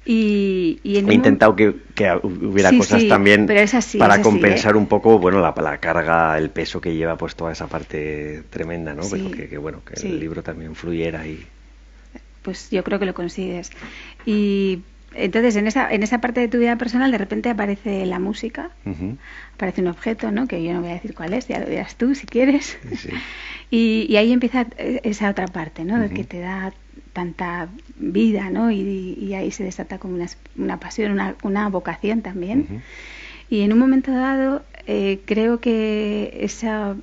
Y en He un intentado que hubiera sí, cosas sí, también pero es para así, ¿eh? compensar un poco, bueno, la carga, el peso que lleva pues toda esa parte tremenda, ¿no? Pero Sí, bueno, que el sí. libro también fluyera y... Pues yo creo que lo consigues. Y entonces en esa parte de tu vida personal de repente aparece la música, Ujú. aparece un objeto, ¿no? Que yo no voy a decir cuál es, ya lo dirás tú si quieres. Sí, sí. Y ahí empieza esa otra parte, ¿no? Ujú. Que te da tanta vida, ¿no? Y ahí se desata como una pasión, una vocación también. Ujú. Y en un momento dado, creo que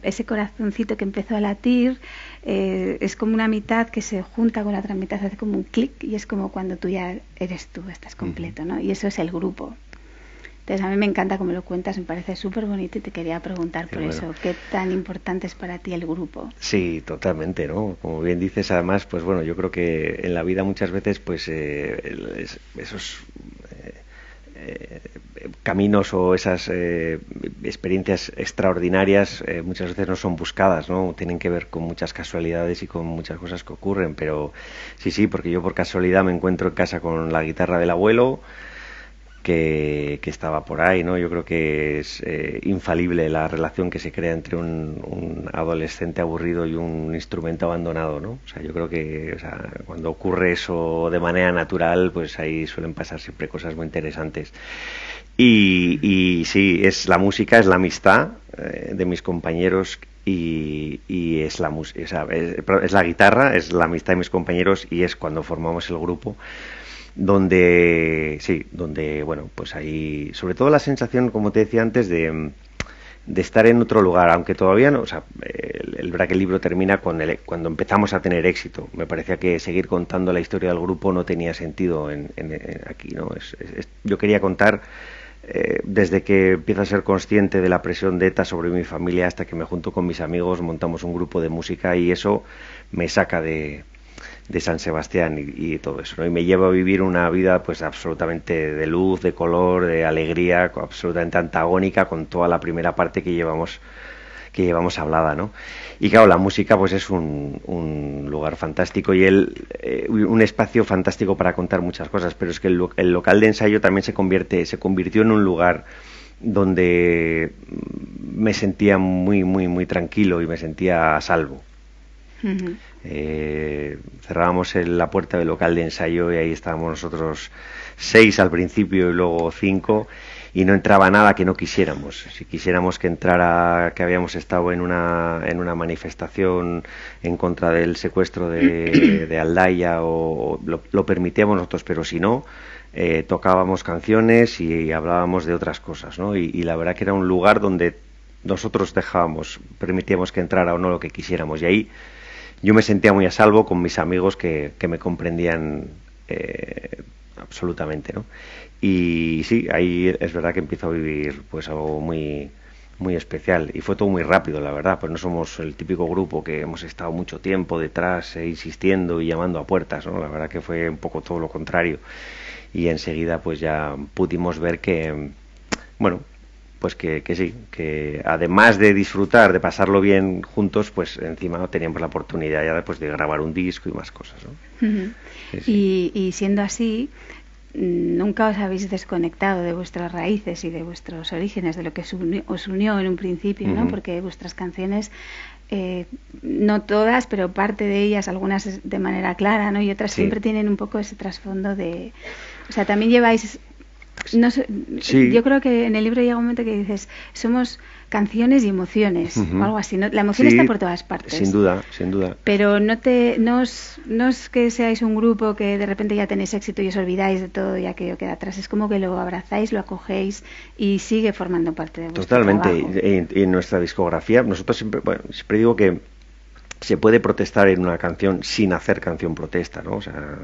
ese corazoncito que empezó a latir es como una mitad que se junta con la otra mitad, hace como un clic y es como cuando tú ya eres tú, estás Ujú. completo, ¿no? Y eso es el grupo. Entonces a mí me encanta cómo lo cuentas, me parece súper bonito y te quería preguntar Qué por bueno. eso, ¿qué tan importante es para ti el grupo? Sí, totalmente, ¿no? Como bien dices, además, pues bueno, yo creo que en la vida muchas veces, pues esos eh, eh, caminos o esas experiencias extraordinarias muchas veces no son buscadas, ¿no? Tienen que ver con muchas casualidades y con muchas cosas que ocurren, pero sí, sí, porque yo por casualidad me encuentro en casa con la guitarra del abuelo que estaba por ahí, ¿no? Yo creo que es infalible la relación que se crea entre un adolescente aburrido y un instrumento abandonado, ¿no? O sea, yo creo que, o sea, cuando ocurre eso de manera natural, pues ahí suelen pasar siempre cosas muy interesantes. Y sí, es la música, es la amistad de mis compañeros y es la música, o sea, es la guitarra, es la amistad de mis compañeros y es cuando formamos el grupo donde sí, donde bueno, pues ahí sobre todo la sensación, como te decía antes, de estar en otro lugar, aunque todavía no, o sea, verdad que el libro termina cuando empezamos a tener éxito. Me parecía que seguir contando la historia del grupo no tenía sentido aquí, ¿no? Yo quería contar desde que empiezo a ser consciente de la presión de ETA sobre mi familia hasta que me junto con mis amigos, montamos un grupo de música y eso me saca de San Sebastián y todo eso, ¿no? Y me lleva a vivir una vida pues absolutamente de luz, de color, de alegría, absolutamente antagónica con toda la primera parte que llevamos hablada, ¿no? Y claro, la música pues es un lugar fantástico y un espacio fantástico para contar muchas cosas, pero es que el local de ensayo también se convirtió en un lugar donde me sentía muy, muy, muy tranquilo y me sentía a salvo. Ujú. Cerrábamos la puerta del local de ensayo y ahí estábamos nosotros 6 al principio y luego 5 y no entraba nada que no quisiéramos. Si quisiéramos que entrara, que habíamos estado en una manifestación en contra del secuestro de Aldaya o lo permitíamos nosotros, pero si no, tocábamos canciones y hablábamos de otras cosas, ¿no? Y la verdad que era un lugar donde nosotros permitíamos que entrara o no lo que quisiéramos y ahí yo me sentía muy a salvo con mis amigos que me comprendían absolutamente, ¿no? Y sí, ahí es verdad que empiezo a vivir pues algo muy muy especial y fue todo muy rápido, la verdad, pues no somos el típico grupo que hemos estado mucho tiempo detrás insistiendo y llamando a puertas, ¿no? La verdad que fue un poco todo lo contrario y enseguida pues ya pudimos ver que bueno, pues que sí, que además de disfrutar, de pasarlo bien juntos, pues encima teníamos la oportunidad ya después de grabar un disco y más cosas, ¿no? Ujú. Sí, sí. Y siendo así, nunca os habéis desconectado de vuestras raíces y de vuestros orígenes, de lo que os unió en un principio, ¿no? Ujú. Porque vuestras canciones, no todas, pero parte de ellas, algunas de manera clara, ¿no? Y otras Sí. siempre tienen un poco ese trasfondo de... O sea, también lleváis no sé, Sí, yo creo que en el libro llega un momento que dices, somos canciones y emociones, o algo así, ¿no? La emoción está sí, por todas sin partes. duda, sin duda. Pero no es que seáis un grupo que de repente ya tenéis éxito y os olvidáis de todo y aquello queda atrás. Es como que lo abrazáis, lo acogéis y sigue formando parte de vuestro Totalmente. trabajo. En nuestra discografía, nosotros siempre, bueno, siempre digo que se puede protestar en una canción sin hacer canción protesta, ¿no? O sea,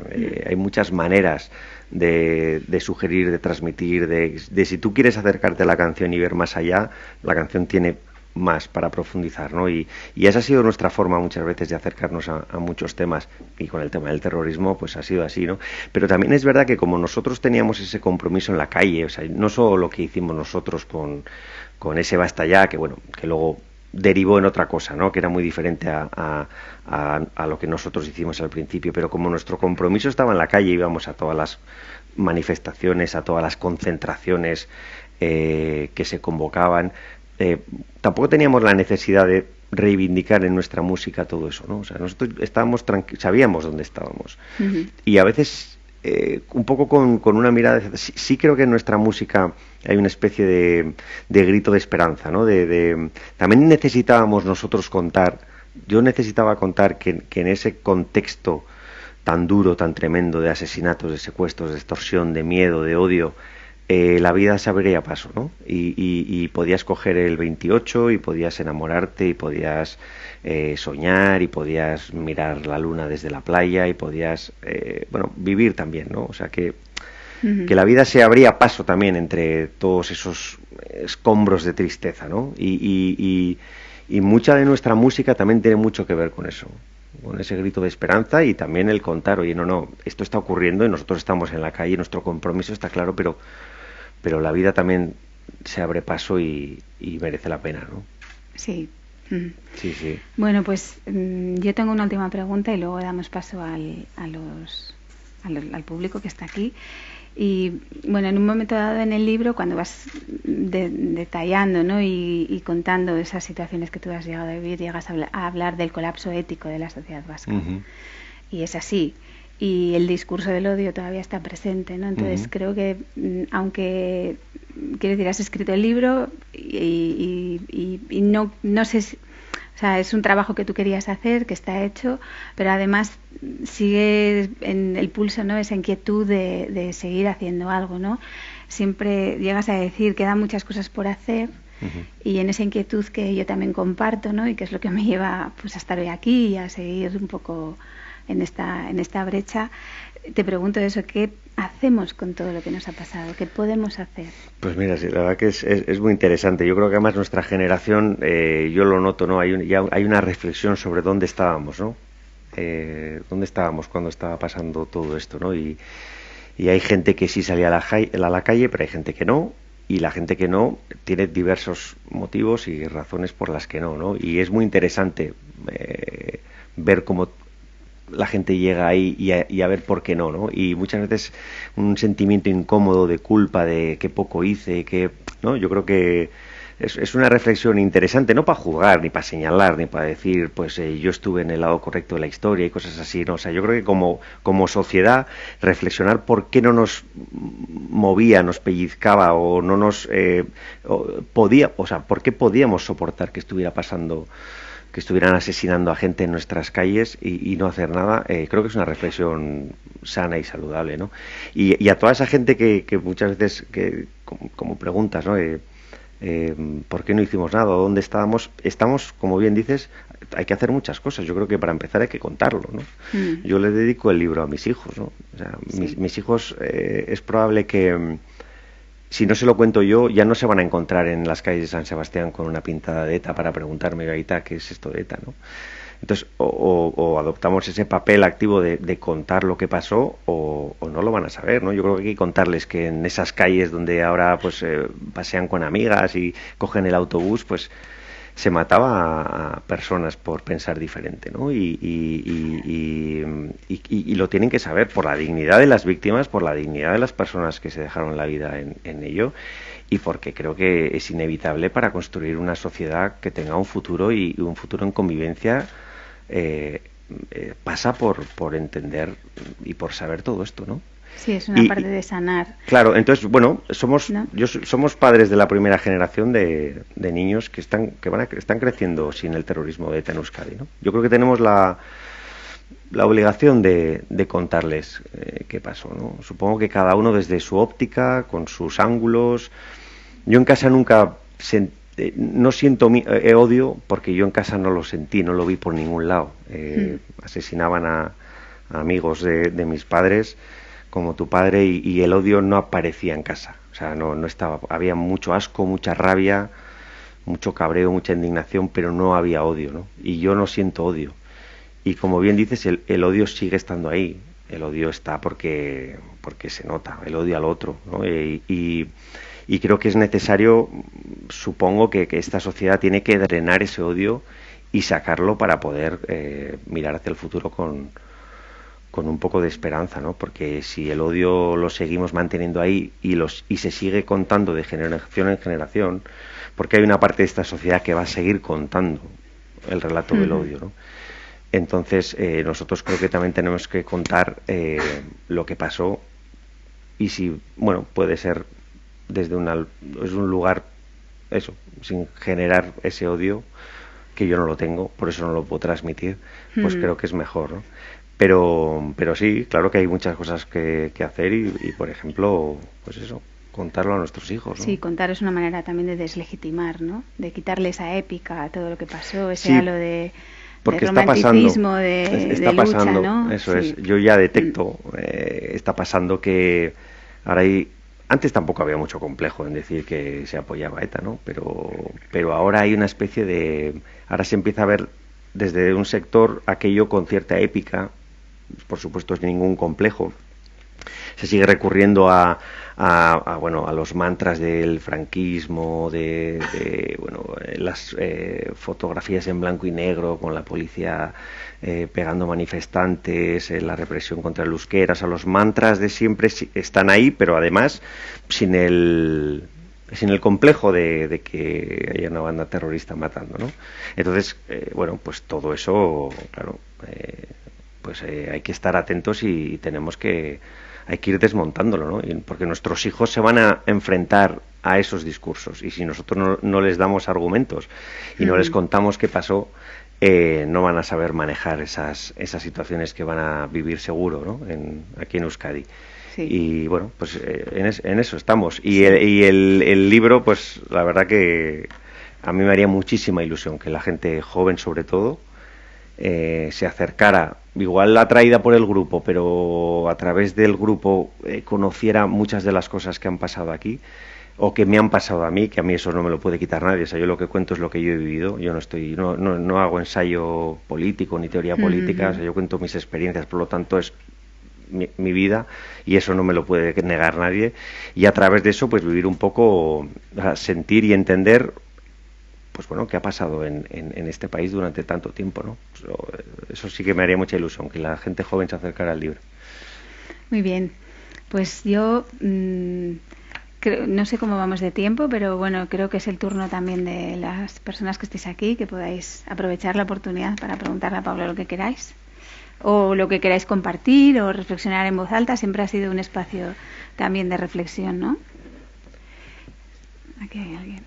hay muchas maneras de sugerir, de transmitir, de si tú quieres acercarte a la canción y ver más allá, la canción tiene más para profundizar, ¿no? Y esa ha sido nuestra forma muchas veces de acercarnos a muchos temas, y con el tema del terrorismo pues ha sido así, ¿no? Pero también es verdad que como nosotros teníamos ese compromiso en la calle, o sea, no solo lo que hicimos nosotros con ese Basta Ya, que bueno, que luego derivó en otra cosa, ¿no? Que era muy diferente a lo que nosotros hicimos al principio, pero como nuestro compromiso estaba en la calle, íbamos a todas las manifestaciones, a todas las concentraciones que se convocaban, tampoco teníamos la necesidad de reivindicar en nuestra música todo eso, ¿no? O sea, nosotros estábamos sabíamos dónde estábamos. Y a veces un poco con una mirada, sí creo que en nuestra música hay una especie de grito de esperanza, ¿no? También necesitábamos nosotros contar, yo necesitaba contar que en ese contexto tan duro, tan tremendo de asesinatos, de secuestros, de extorsión, de miedo, de odio, la vida se abría a paso, ¿no? Y podías coger el 28 y podías enamorarte y podías soñar y podías mirar la luna desde la playa y podías, bueno, vivir también, ¿no? O sea que la vida se abría paso también entre todos esos escombros de tristeza, ¿no? Y mucha de nuestra música también tiene mucho que ver con ese grito de esperanza y también el contar, oye, no, esto está ocurriendo y nosotros estamos en la calle, nuestro compromiso está claro, pero la vida también se abre paso y merece la pena, ¿no? Sí. Sí, sí. Bueno, pues yo tengo una última pregunta y luego damos paso al público que está aquí. Y bueno, en un momento dado en el libro, cuando vas detallando, ¿no? y contando esas situaciones que tú has llegado a vivir, llegas a hablar del colapso ético de la sociedad vasca. Y es así. Y el discurso del odio todavía está presente, ¿no? Entonces creo que, aunque, quiero decir, has escrito el libro y no sé si, o sea, es un trabajo que tú querías hacer, que está hecho, pero además sigue en el pulso, ¿no? Esa inquietud de seguir haciendo algo, ¿no? Siempre llegas a decir que quedan muchas cosas por hacer y en esa inquietud que yo también comparto, ¿no? Y que es lo que me lleva pues a estar hoy aquí y a seguir un poco en esta brecha, te pregunto eso, ¿qué hacemos con todo lo que nos ha pasado? ¿Qué podemos hacer? Pues mira, sí, la verdad que es muy interesante. Yo creo que además nuestra generación, yo lo noto, ¿no? Ya hay una reflexión sobre dónde estábamos, ¿no? Dónde estábamos cuando estaba pasando todo esto, ¿no? Y hay gente que sí salía a la calle, pero hay gente que no, y la gente que no tiene diversos motivos y razones por las que no, ¿no? Y es muy interesante ver cómo la gente llega ahí y a ver por qué no, ¿no? Y muchas veces un sentimiento incómodo de culpa, de qué poco hice, ¿no? Yo creo que es una reflexión interesante, no para juzgar, ni para señalar, ni para decir, pues yo estuve en el lado correcto de la historia y cosas así, ¿no? O sea, yo creo que como sociedad reflexionar por qué no nos movía, nos pellizcaba o no nos o sea, por qué podíamos soportar que estuviera pasando, que estuvieran asesinando a gente en nuestras calles y no hacer nada, creo que es una reflexión sana y saludable, ¿no? Y a toda esa gente que muchas veces, como preguntas, ¿no? ¿Por qué no hicimos nada? ¿Dónde estábamos? Estamos, como bien dices, hay que hacer muchas cosas. Yo creo que para empezar hay que contarlo, ¿no? Yo le dedico el libro a mis hijos, ¿no? O sea, Sí. mis hijos es probable que si no se lo cuento yo, ya no se van a encontrar en las calles de San Sebastián con una pintada de ETA para preguntarme, Gaita, ¿qué es esto de ETA, no? Entonces, o adoptamos ese papel activo de contar lo que pasó o no lo van a saber, ¿no? Yo creo que hay que contarles que en esas calles donde ahora pues pasean con amigas y cogen el autobús, pues se mataba a personas por pensar diferente, ¿no? Y lo tienen que saber por la dignidad de las víctimas, por la dignidad de las personas que se dejaron la vida en ello y porque creo que es inevitable para construir una sociedad que tenga un futuro y un futuro en convivencia pasa por entender y por saber todo esto, ¿no? Sí, es una parte de sanar. Claro, entonces, bueno, somos ¿No? somos padres de la primera generación de niños que están creciendo sin el terrorismo de ETA en Euskadi, ¿no? Yo creo que tenemos la obligación de contarles qué pasó, ¿no? Supongo que cada uno desde su óptica, con sus ángulos. Yo en casa nunca no siento odio, porque yo en casa no lo sentí, no lo vi por ningún lado. Asesinaban a amigos de mis padres, como tu padre, y el odio no aparecía en casa. O sea, no estaba. Había mucho asco, mucha rabia, mucho cabreo, mucha indignación, pero no había odio, ¿no? Y yo no siento odio. Y como bien dices, el odio sigue estando ahí. El odio está porque se nota, el odio al otro, ¿no? Y creo que es necesario, supongo que esta sociedad tiene que drenar ese odio y sacarlo para poder mirar hacia el futuro con un poco de esperanza, ¿no? Porque si el odio lo seguimos manteniendo ahí y se sigue contando de generación en generación, porque hay una parte de esta sociedad que va a seguir contando el relato del odio, ¿no? Entonces, nosotros creo que también tenemos que contar lo que pasó, y si, bueno, puede ser desde es un lugar, eso, sin generar ese odio, que yo no lo tengo, por eso no lo puedo transmitir, pues creo que es mejor, ¿no? Pero sí, claro que hay muchas cosas que hacer y, por ejemplo, pues eso, contarlo a nuestros hijos, ¿no? Sí, contar es una manera también de deslegitimar, ¿no? De quitarle esa épica a todo lo que pasó, ese Sí, halo de porque romanticismo, está de pasando, lucha, ¿no? eso Sí. es, yo ya detecto, está pasando que ahora antes tampoco había mucho complejo en decir que se apoyaba a ETA, ¿no? Pero ahora hay una especie ahora se empieza a ver desde un sector aquello con cierta épica, por supuesto sin ningún complejo. Se sigue recurriendo bueno, a los mantras del franquismo, bueno, las fotografías en blanco y negro con la policía pegando manifestantes, la represión contra el euskera. O sea, los mantras de siempre están ahí, pero además sin el complejo de que haya una banda terrorista matando, ¿no? Entonces, bueno, pues todo eso, claro, pues hay que estar atentos y hay que ir desmontándolo, ¿no? Porque nuestros hijos se van a enfrentar a esos discursos, y si nosotros no les damos argumentos y no les contamos qué pasó, no van a saber manejar esas situaciones que van a vivir seguro, ¿no? Aquí en Euskadi. Sí. Y bueno, pues en eso estamos. Y el libro, pues la verdad que a mí me haría muchísima ilusión que la gente joven, sobre todo, se acercara, igual atraída por el grupo, pero a través del grupo conociera muchas de las cosas que han pasado aquí, o que me han pasado a mí, que a mí eso no me lo puede quitar nadie. O sea, yo lo que cuento es lo que yo he vivido. Yo no hago ensayo político ni teoría política. O sea, yo cuento mis experiencias, por lo tanto es mi vida, y eso no me lo puede negar nadie. Y a través de eso, pues vivir un poco, o sea, sentir y entender, pues bueno, qué ha pasado en este país durante tanto tiempo, ¿no? Eso sí que me haría mucha ilusión, que la gente joven se acercara al libro. Muy bien, pues yo no sé cómo vamos de tiempo, pero bueno, creo que es el turno también de las personas que estéis aquí, que podáis aprovechar la oportunidad para preguntarle a Pablo lo que queráis, o lo que queráis compartir, o reflexionar en voz alta. Siempre ha sido un espacio también de reflexión, ¿no? Aquí hay alguien.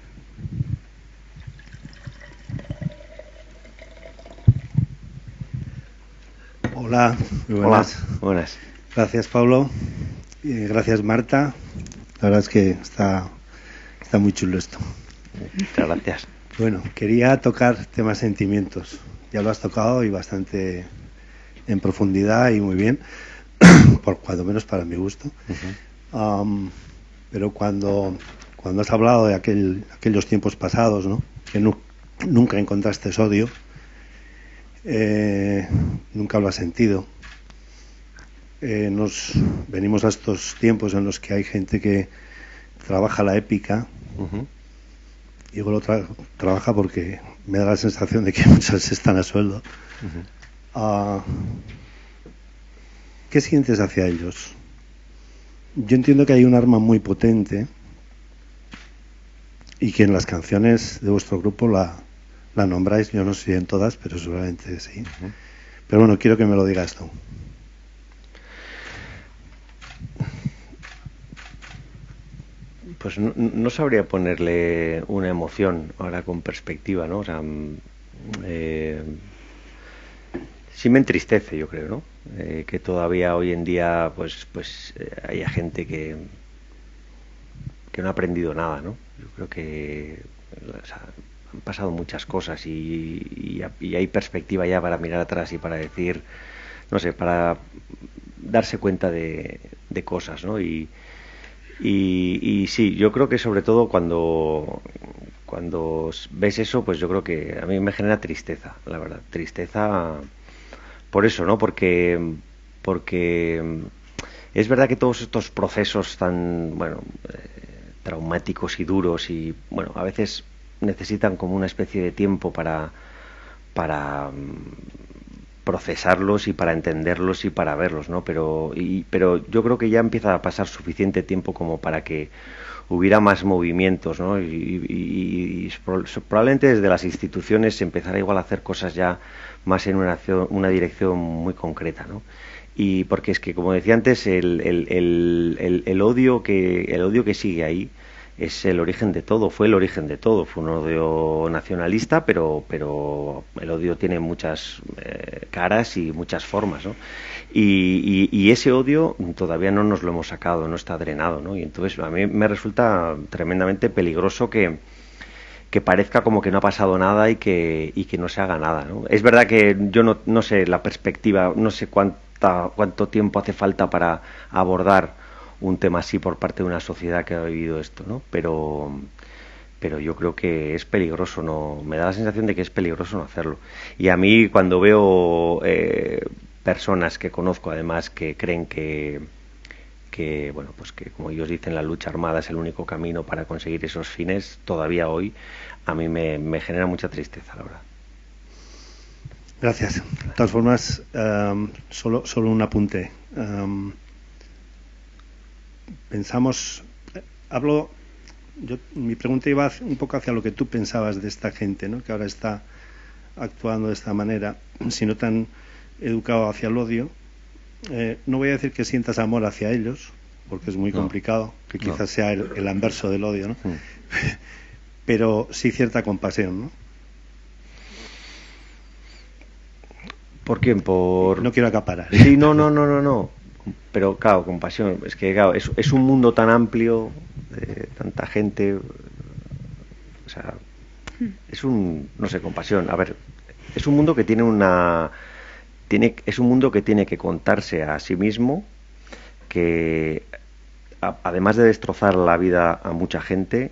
Hola, muy buenas. Hola, buenas. Gracias, Pablo. Gracias, Marta. La verdad es que está muy chulo esto. Muchas gracias. Bueno, quería tocar temas sentimientos. Ya lo has tocado y bastante en profundidad y muy bien, por cuando menos para mi gusto. Pero cuando has hablado de aquellos tiempos pasados, ¿no? Que nunca encontraste odio, nunca lo has sentido. Nos venimos a estos tiempos en los que hay gente que trabaja la épica. Y digo lo trabaja porque me da la sensación de que muchos están a sueldo. ¿Qué sientes hacia ellos? Yo entiendo que hay un arma muy potente y que en las canciones de vuestro grupo la nombráis. Yo no sé en todas, pero seguramente sí. Pero bueno, quiero que me lo digas tú. Pues no sabría ponerle una emoción ahora con perspectiva, ¿no? O sea, sí me entristece, yo creo, ¿no? Que todavía hoy en día, haya gente que no ha aprendido nada, ¿no? Yo creo que, o sea, han pasado muchas cosas y hay perspectiva ya para mirar atrás y para decir, no sé, para darse cuenta de cosas, ¿no? Y sí, yo creo que sobre todo cuando ves eso, pues yo creo que a mí me genera tristeza, la verdad, tristeza por eso, ¿no? Porque es verdad que todos estos procesos tan, bueno, traumáticos y duros y, bueno, a veces necesitan como una especie de tiempo para procesarlos y para entenderlos y para verlos, ¿no? Pero yo creo que ya empieza a pasar suficiente tiempo como para que hubiera más movimientos, ¿no? Y probablemente desde las instituciones se empezará igual a hacer cosas ya más en una dirección muy concreta, ¿no? Y porque es que, como decía antes, el odio que sigue ahí es el origen de todo, fue el origen de todo, fue un odio nacionalista, pero el odio tiene muchas caras y muchas formas, ¿no? Y ese odio todavía no nos lo hemos sacado, no está drenado, ¿no? Y entonces a mí me resulta tremendamente peligroso que parezca como que no ha pasado nada y que no se haga nada, ¿no? Es verdad que yo no sé la perspectiva, no sé cuánto tiempo hace falta para abordar un tema así por parte de una sociedad que ha vivido esto, ¿no? Pero yo creo que es peligroso, no, me da la sensación de que es peligroso no hacerlo. Y a mí cuando veo personas que conozco además que creen que bueno, pues que como ellos dicen la lucha armada es el único camino para conseguir esos fines, todavía hoy a mí me genera mucha tristeza, la verdad. Gracias. De todas formas, solo un apunte. Pensamos, mi pregunta iba un poco hacia lo que tú pensabas de esta gente, ¿no? Que ahora está actuando de esta manera, si no tan educado hacia el odio. No voy a decir que sientas amor hacia ellos, porque es muy complicado, que quizás sea el anverso del odio, ¿no? Pero sí cierta compasión, ¿no? ¿Por quién? No quiero acaparar. Sí, no. Pero claro, compasión. Es que claro, es un mundo tan amplio, de tanta gente. O sea, no sé, compasión. A ver, es un mundo que es un mundo que tiene que contarse a sí mismo, que además de destrozar la vida a mucha gente,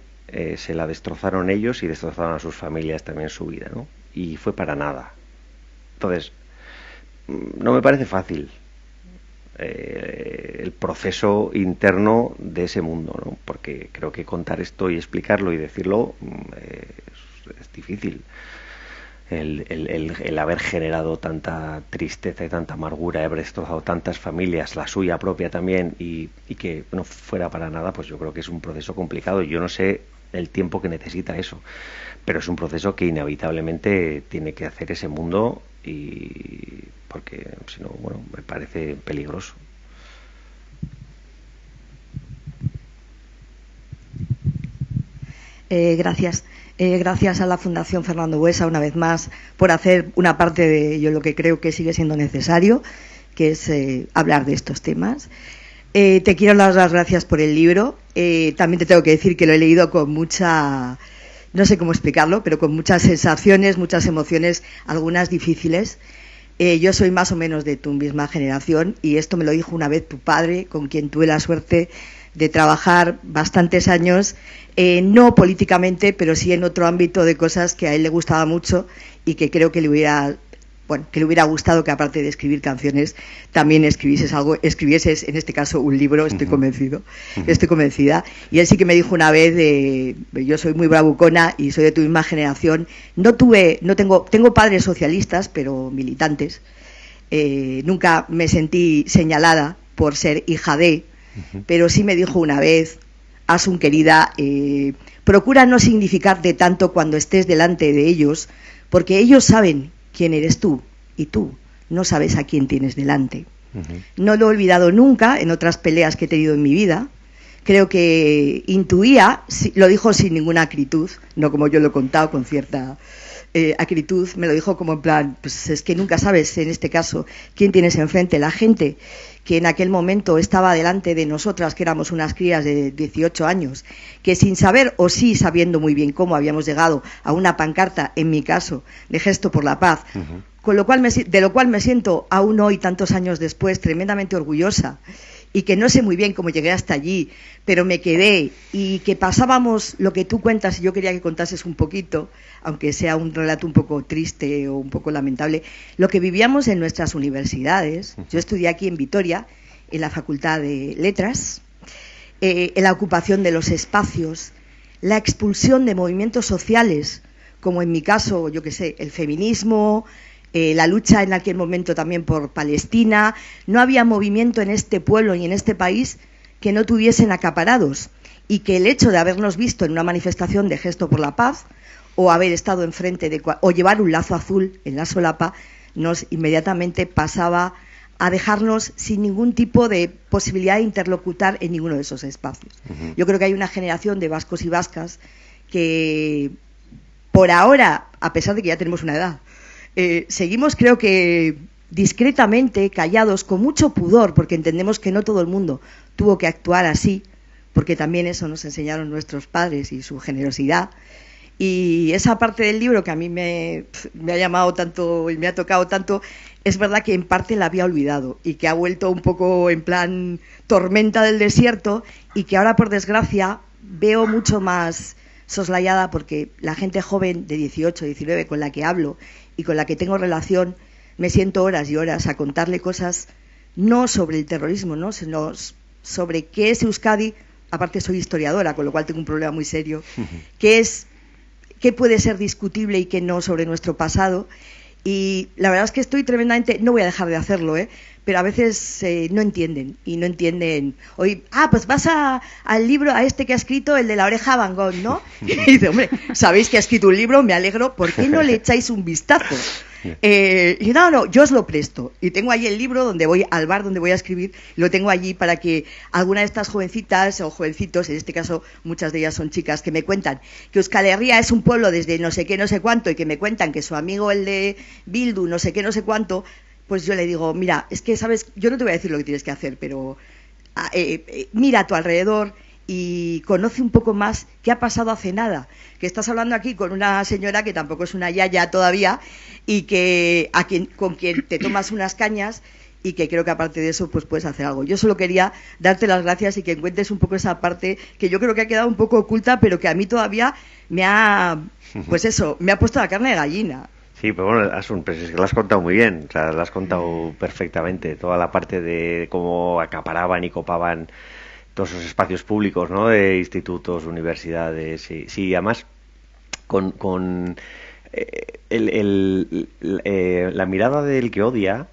se la destrozaron ellos y destrozaron a sus familias también su vida, ¿no? Y fue para nada. Entonces, no me parece fácil el proceso interno de ese mundo, ¿no? Porque creo que contar esto y explicarlo y decirlo es difícil. El haber generado tanta tristeza y tanta amargura, haber destrozado tantas familias, la suya propia también, y que no fuera para nada, pues yo creo que es un proceso complicado. Yo no sé el tiempo que necesita eso, pero es un proceso que inevitablemente tiene que hacer ese mundo, y porque si no, bueno, me parece peligroso. Gracias. Gracias a la Fundación Fernando Buesa, una vez más, por hacer una parte de yo lo que creo que sigue siendo necesario, que es hablar de estos temas. Te quiero dar las gracias por el libro. También te tengo que decir que lo he leído con mucha, no sé cómo explicarlo, pero con muchas sensaciones, muchas emociones, algunas difíciles. Yo soy más o menos de tu misma generación y esto me lo dijo una vez tu padre, con quien tuve la suerte de trabajar bastantes años, no políticamente, pero sí en otro ámbito de cosas que a él le gustaba mucho y que creo que le hubiera gustado que, aparte de escribir canciones, también escribieses en este caso un libro. Estoy convencida. Y él sí que me dijo una vez, yo soy muy bravucona y soy de tu misma generación, tengo padres socialistas, pero militantes, nunca me sentí señalada por ser hija de, pero sí me dijo una vez, Asun querida, procura no significarte tanto cuando estés delante de ellos, porque ellos saben quién eres tú y tú no sabes a quién tienes delante. No lo he olvidado nunca en otras peleas que he tenido en mi vida, creo que intuía, lo dijo sin ninguna acritud, no como yo lo he contado con cierta acritud, me lo dijo como en plan, pues es que nunca sabes en este caso quién tienes enfrente, la gente que en aquel momento estaba delante de nosotras, que éramos unas crías de 18 años, que sin saber o sí sabiendo muy bien cómo habíamos llegado a una pancarta, en mi caso, de Gesto por la Paz, con lo cual de lo cual me siento aún hoy, tantos años después, tremendamente orgullosa, y que no sé muy bien cómo llegué hasta allí, pero me quedé, y que pasábamos lo que tú cuentas, y yo quería que contases un poquito, aunque sea un relato un poco triste o un poco lamentable, lo que vivíamos en nuestras universidades. Yo estudié aquí en Vitoria, en la Facultad de Letras, en la ocupación de los espacios, la expulsión de movimientos sociales, como en mi caso, yo qué sé, el feminismo, la lucha en aquel momento también por Palestina. No había movimiento en este pueblo y en este país que no tuviesen acaparados, y que el hecho de habernos visto en una manifestación de Gesto por la Paz, o haber estado enfrente o llevar un lazo azul en la solapa, nos inmediatamente pasaba a dejarnos sin ningún tipo de posibilidad de interlocutar en ninguno de esos espacios. Yo creo que hay una generación de vascos y vascas que por ahora, a pesar de que ya tenemos una edad, seguimos, creo que discretamente, callados, con mucho pudor, porque entendemos que no todo el mundo tuvo que actuar así, porque también eso nos enseñaron nuestros padres y su generosidad. Y esa parte del libro que a mí me ha llamado tanto y me ha tocado tanto, es verdad que en parte la había olvidado y que ha vuelto un poco en plan tormenta del desierto, y que ahora, por desgracia, veo mucho más soslayada, porque la gente joven de 18, 19 con la que hablo y con la que tengo relación, me siento horas y horas a contarle cosas no sobre el terrorismo, ¿no?, sino sobre qué es Euskadi. Aparte soy historiadora, con lo cual tengo un problema muy serio, qué puede ser discutible y qué no sobre nuestro pasado. Y la verdad es que estoy tremendamente, no voy a dejar de hacerlo, pero a veces no entienden, y no entienden. Hoy, pues vas al libro, a este que ha escrito, el de La Oreja Van Gogh, ¿no? Y dice, hombre, sabéis que ha escrito un libro, me alegro, ¿por qué no le echáis un vistazo? Y no, yo os lo presto, y tengo allí el libro donde voy al bar donde voy a escribir, lo tengo allí para que alguna de estas jovencitas o jovencitos, en este caso muchas de ellas son chicas, que me cuentan que Euskal Herria es un pueblo desde no sé qué, no sé cuánto, y que me cuentan que su amigo el de Bildu no sé qué, no sé cuánto, pues yo le digo, mira, es que sabes, yo no te voy a decir lo que tienes que hacer, pero mira a tu alrededor y conoce un poco más qué ha pasado hace nada, que estás hablando aquí con una señora que tampoco es una yaya todavía, y que con quien te tomas unas cañas, y que creo que aparte de eso pues puedes hacer algo. Yo solo quería darte las gracias y que encuentres un poco esa parte que yo creo que ha quedado un poco oculta, pero que a mí todavía me ha puesto la carne de gallina. Sí, pero bueno, Asun, pues es que lo has contado muy bien, o sea, lo has contado perfectamente, toda la parte de cómo acaparaban y copaban todos esos espacios públicos, ¿no?, de institutos, universidades, sí, además con la mirada del que odia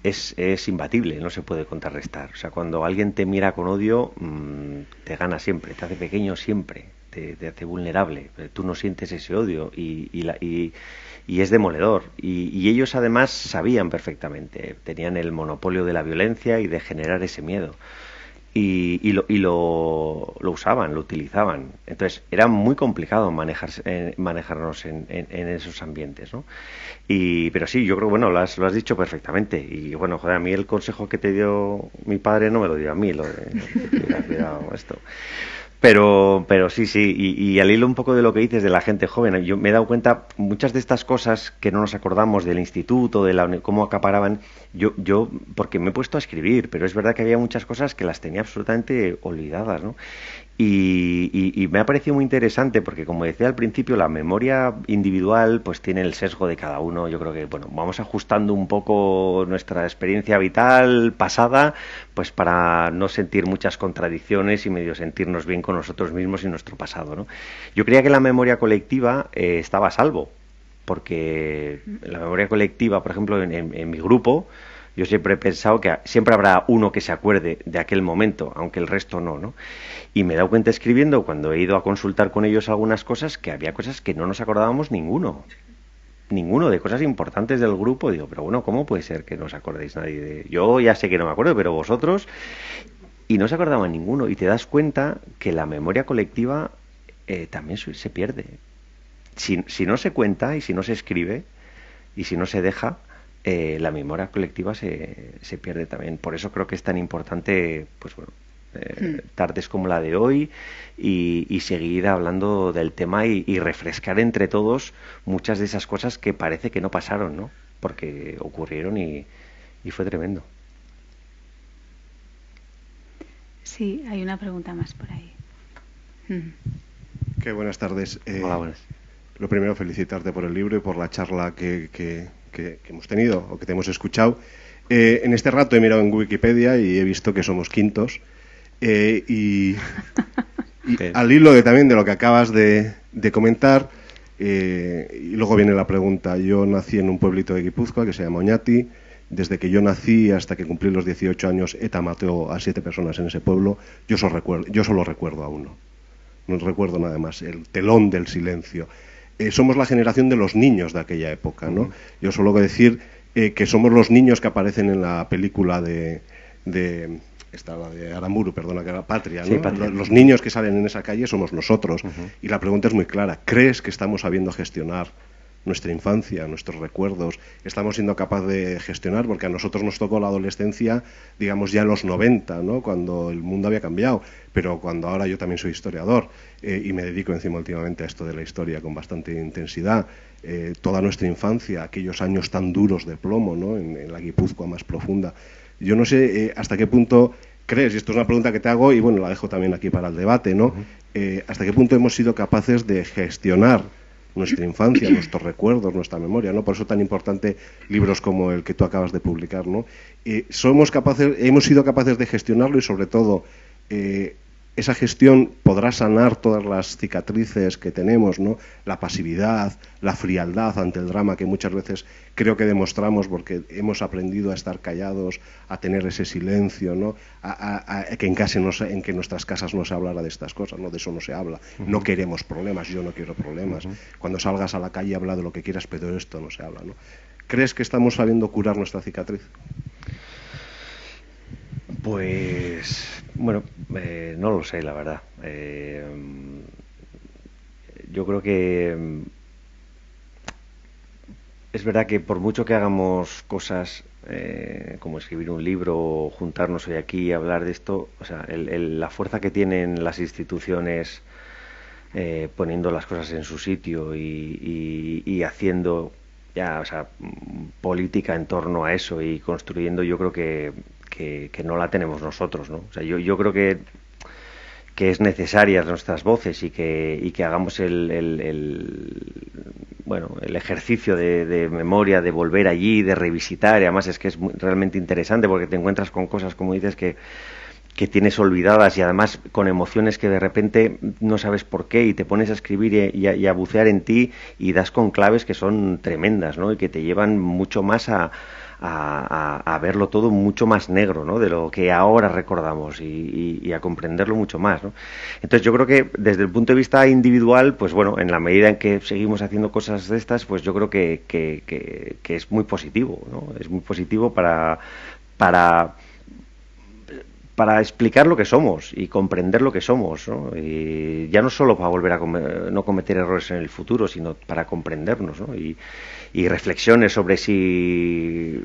es imbatible, no se puede contrarrestar. O sea, cuando alguien te mira con odio, te gana siempre, te hace pequeño siempre, te hace vulnerable. Tú no sientes ese odio y es demoledor. Y ellos además sabían perfectamente, tenían el monopolio de la violencia y de generar ese miedo. Y lo usaban, lo utilizaban. Entonces era muy complicado manejarnos en esos ambientes, ¿no? Pero sí, yo creo, bueno, lo has dicho perfectamente. Y bueno, joder, a mí el consejo que te dio mi padre no me lo dio a mí, lo de cuidado esto. Pero sí, y al hilo un poco de lo que dices de la gente joven, yo me he dado cuenta, muchas de estas cosas que no nos acordamos del instituto, cómo acaparaban, yo porque me he puesto a escribir, pero es verdad que había muchas cosas que las tenía absolutamente olvidadas, ¿no? Y me ha parecido muy interesante porque, como decía al principio, la memoria individual pues tiene el sesgo de cada uno. Yo creo que, bueno, vamos ajustando un poco nuestra experiencia vital pasada pues para no sentir muchas contradicciones y medio sentirnos bien con nosotros mismos y nuestro pasado, ¿no? Yo creía que la memoria colectiva estaba a salvo, porque la memoria colectiva, por ejemplo, en mi grupo, yo siempre he pensado que siempre habrá uno que se acuerde de aquel momento, aunque el resto no. Y me he dado cuenta escribiendo, cuando he ido a consultar con ellos algunas cosas, que había cosas que no nos acordábamos ninguno de cosas importantes del grupo. Digo, pero bueno, ¿cómo puede ser que no os acordéis nadie de...? Yo ya sé que no me acuerdo, pero vosotros... y no se acordaba ninguno. Y te das cuenta que la memoria colectiva también se pierde. Si no se cuenta y si no se escribe y si no se deja, la memoria colectiva se pierde también. Por eso creo que es tan importante, pues bueno, tardes como la de hoy y seguir hablando del tema y refrescar entre todos muchas de esas cosas que parece que no pasaron, ¿no? Porque ocurrieron y fue tremendo. Sí, hay una pregunta más por ahí. Qué buenas tardes. Hola, buenas. Lo primero, felicitarte por el libro y por la charla que hemos tenido o que te hemos escuchado. En este rato he mirado en Wikipedia y he visto que somos quintos. Y al hilo también de lo que acabas de comentar, y luego viene la pregunta. Yo nací en un pueblito de Guipúzcoa que se llama Oñati. Desde que yo nací hasta que cumplí los 18 años, ETA mató a 7 personas en ese pueblo. Yo solo recuerdo a uno. No recuerdo nada más. El telón del silencio. Somos la generación de los niños de aquella época, ¿no? Yo suelo decir que somos los niños que aparecen en la película de la de Aramburu, perdona, que era Patria, ¿no? Sí, Patria. Los niños que salen en esa calle somos nosotros. Y la pregunta es muy clara. ¿Crees que estamos sabiendo gestionar nuestra infancia, nuestros recuerdos? ¿Estamos siendo capaces de gestionar? Porque a nosotros nos tocó la adolescencia, digamos, ya en los 90, ¿no? Cuando el mundo había cambiado. Pero cuando ahora yo también soy historiador y me dedico encima últimamente a esto de la historia con bastante intensidad, toda nuestra infancia, aquellos años tan duros de plomo, ¿no? En la Guipúzcoa más profunda. Yo no sé hasta qué punto crees, y esto es una pregunta que te hago y bueno, la dejo también aquí para el debate, ¿no? ¿Hasta qué punto hemos sido capaces de gestionar nuestra infancia, nuestros recuerdos, nuestra memoria, ¿no? Por eso tan importante libros como el que tú acabas de publicar, ¿no? Hemos sido capaces de gestionarlo y sobre todo esa gestión podrá sanar todas las cicatrices que tenemos, ¿no? La pasividad, la frialdad ante el drama que muchas veces creo que demostramos porque hemos aprendido a estar callados, a tener ese silencio, ¿no? Que en que nuestras casas no se hablara de estas cosas, ¿no? De eso no se habla. No queremos problemas, yo no quiero problemas. Cuando salgas a la calle habla de lo que quieras, pero de esto no se habla, ¿no? ¿Crees que estamos sabiendo curar nuestra cicatriz? Pues, bueno, no lo sé, la verdad. Yo creo que es verdad que por mucho que hagamos cosas como escribir un libro o juntarnos hoy aquí y hablar de esto, o sea, la fuerza que tienen las instituciones poniendo las cosas en su sitio y haciendo ya, o sea, política en torno a eso y construyendo, yo creo que no la tenemos nosotros, ¿no? O sea, yo creo que es necesarias nuestras voces y que hagamos el ejercicio de memoria, de volver allí, de revisitar, y además es que es realmente interesante porque te encuentras con cosas, como dices, que tienes olvidadas y además con emociones que de repente no sabes por qué y te pones a escribir y a bucear en ti y das con claves que son tremendas, ¿no? Y que te llevan mucho más a verlo todo mucho más negro, ¿no? De lo que ahora recordamos y a comprenderlo mucho más, ¿no? Entonces yo creo que desde el punto de vista individual, pues bueno, en la medida en que seguimos haciendo cosas de estas, pues yo creo que es muy positivo, ¿no? Es muy positivo para explicar lo que somos y comprender lo que somos, ¿no? Y ya no solo para volver a no cometer errores en el futuro, sino para comprendernos, ¿no? Y reflexiones sobre si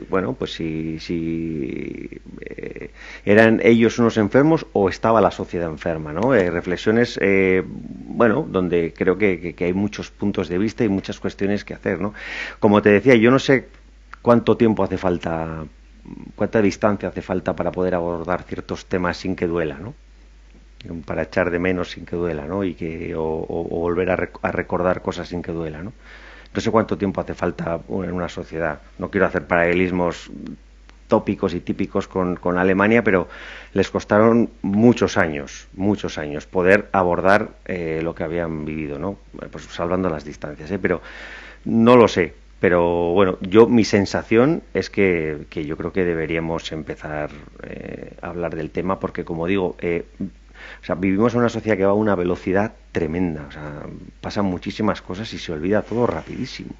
eran ellos unos enfermos o estaba la sociedad enferma, ¿no? Reflexiones, donde creo que hay muchos puntos de vista y muchas cuestiones que hacer, ¿no? Como te decía, yo no sé cuánta distancia hace falta para poder abordar ciertos temas sin que duela, ¿no? Para echar de menos sin que duela, ¿no? O volver a recordar cosas sin que duela, ¿no? No sé cuánto tiempo hace falta en una sociedad. No quiero hacer paralelismos tópicos y típicos con Alemania, pero les costaron muchos años poder abordar lo que habían vivido, ¿no? Pues salvando las distancias, pero no lo sé. Pero bueno, mi sensación es que yo creo que deberíamos empezar a hablar del tema porque, como digo, o sea, vivimos en una sociedad que va a una velocidad tremenda. O sea, pasan muchísimas cosas y se olvida todo rapidísimo,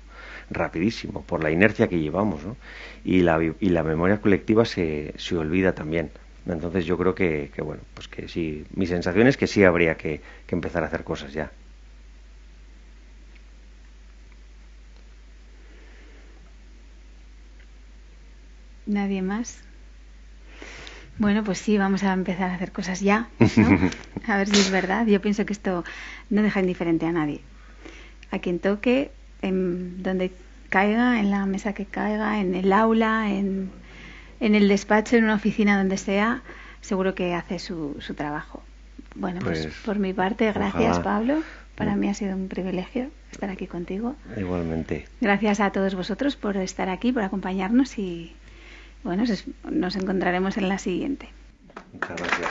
por la inercia que llevamos, ¿no? Y la memoria colectiva se olvida también. Entonces yo creo que bueno, pues que sí, mi sensación es que sí habría que empezar a hacer cosas ya. ¿Nadie más? Bueno, pues sí, vamos a empezar a hacer cosas ya, ¿no? A ver si es verdad. Yo pienso que esto no deja indiferente a nadie. A quien toque, en donde caiga, en la mesa que caiga, en el aula, en el despacho, en una oficina, donde sea, seguro que hace su trabajo. Bueno, pues por mi parte, gracias, ojalá. Pablo. Para mí ha sido un privilegio estar aquí contigo. Igualmente. Gracias a todos vosotros por estar aquí, por acompañarnos y bueno, nos encontraremos en la siguiente. Muchas gracias.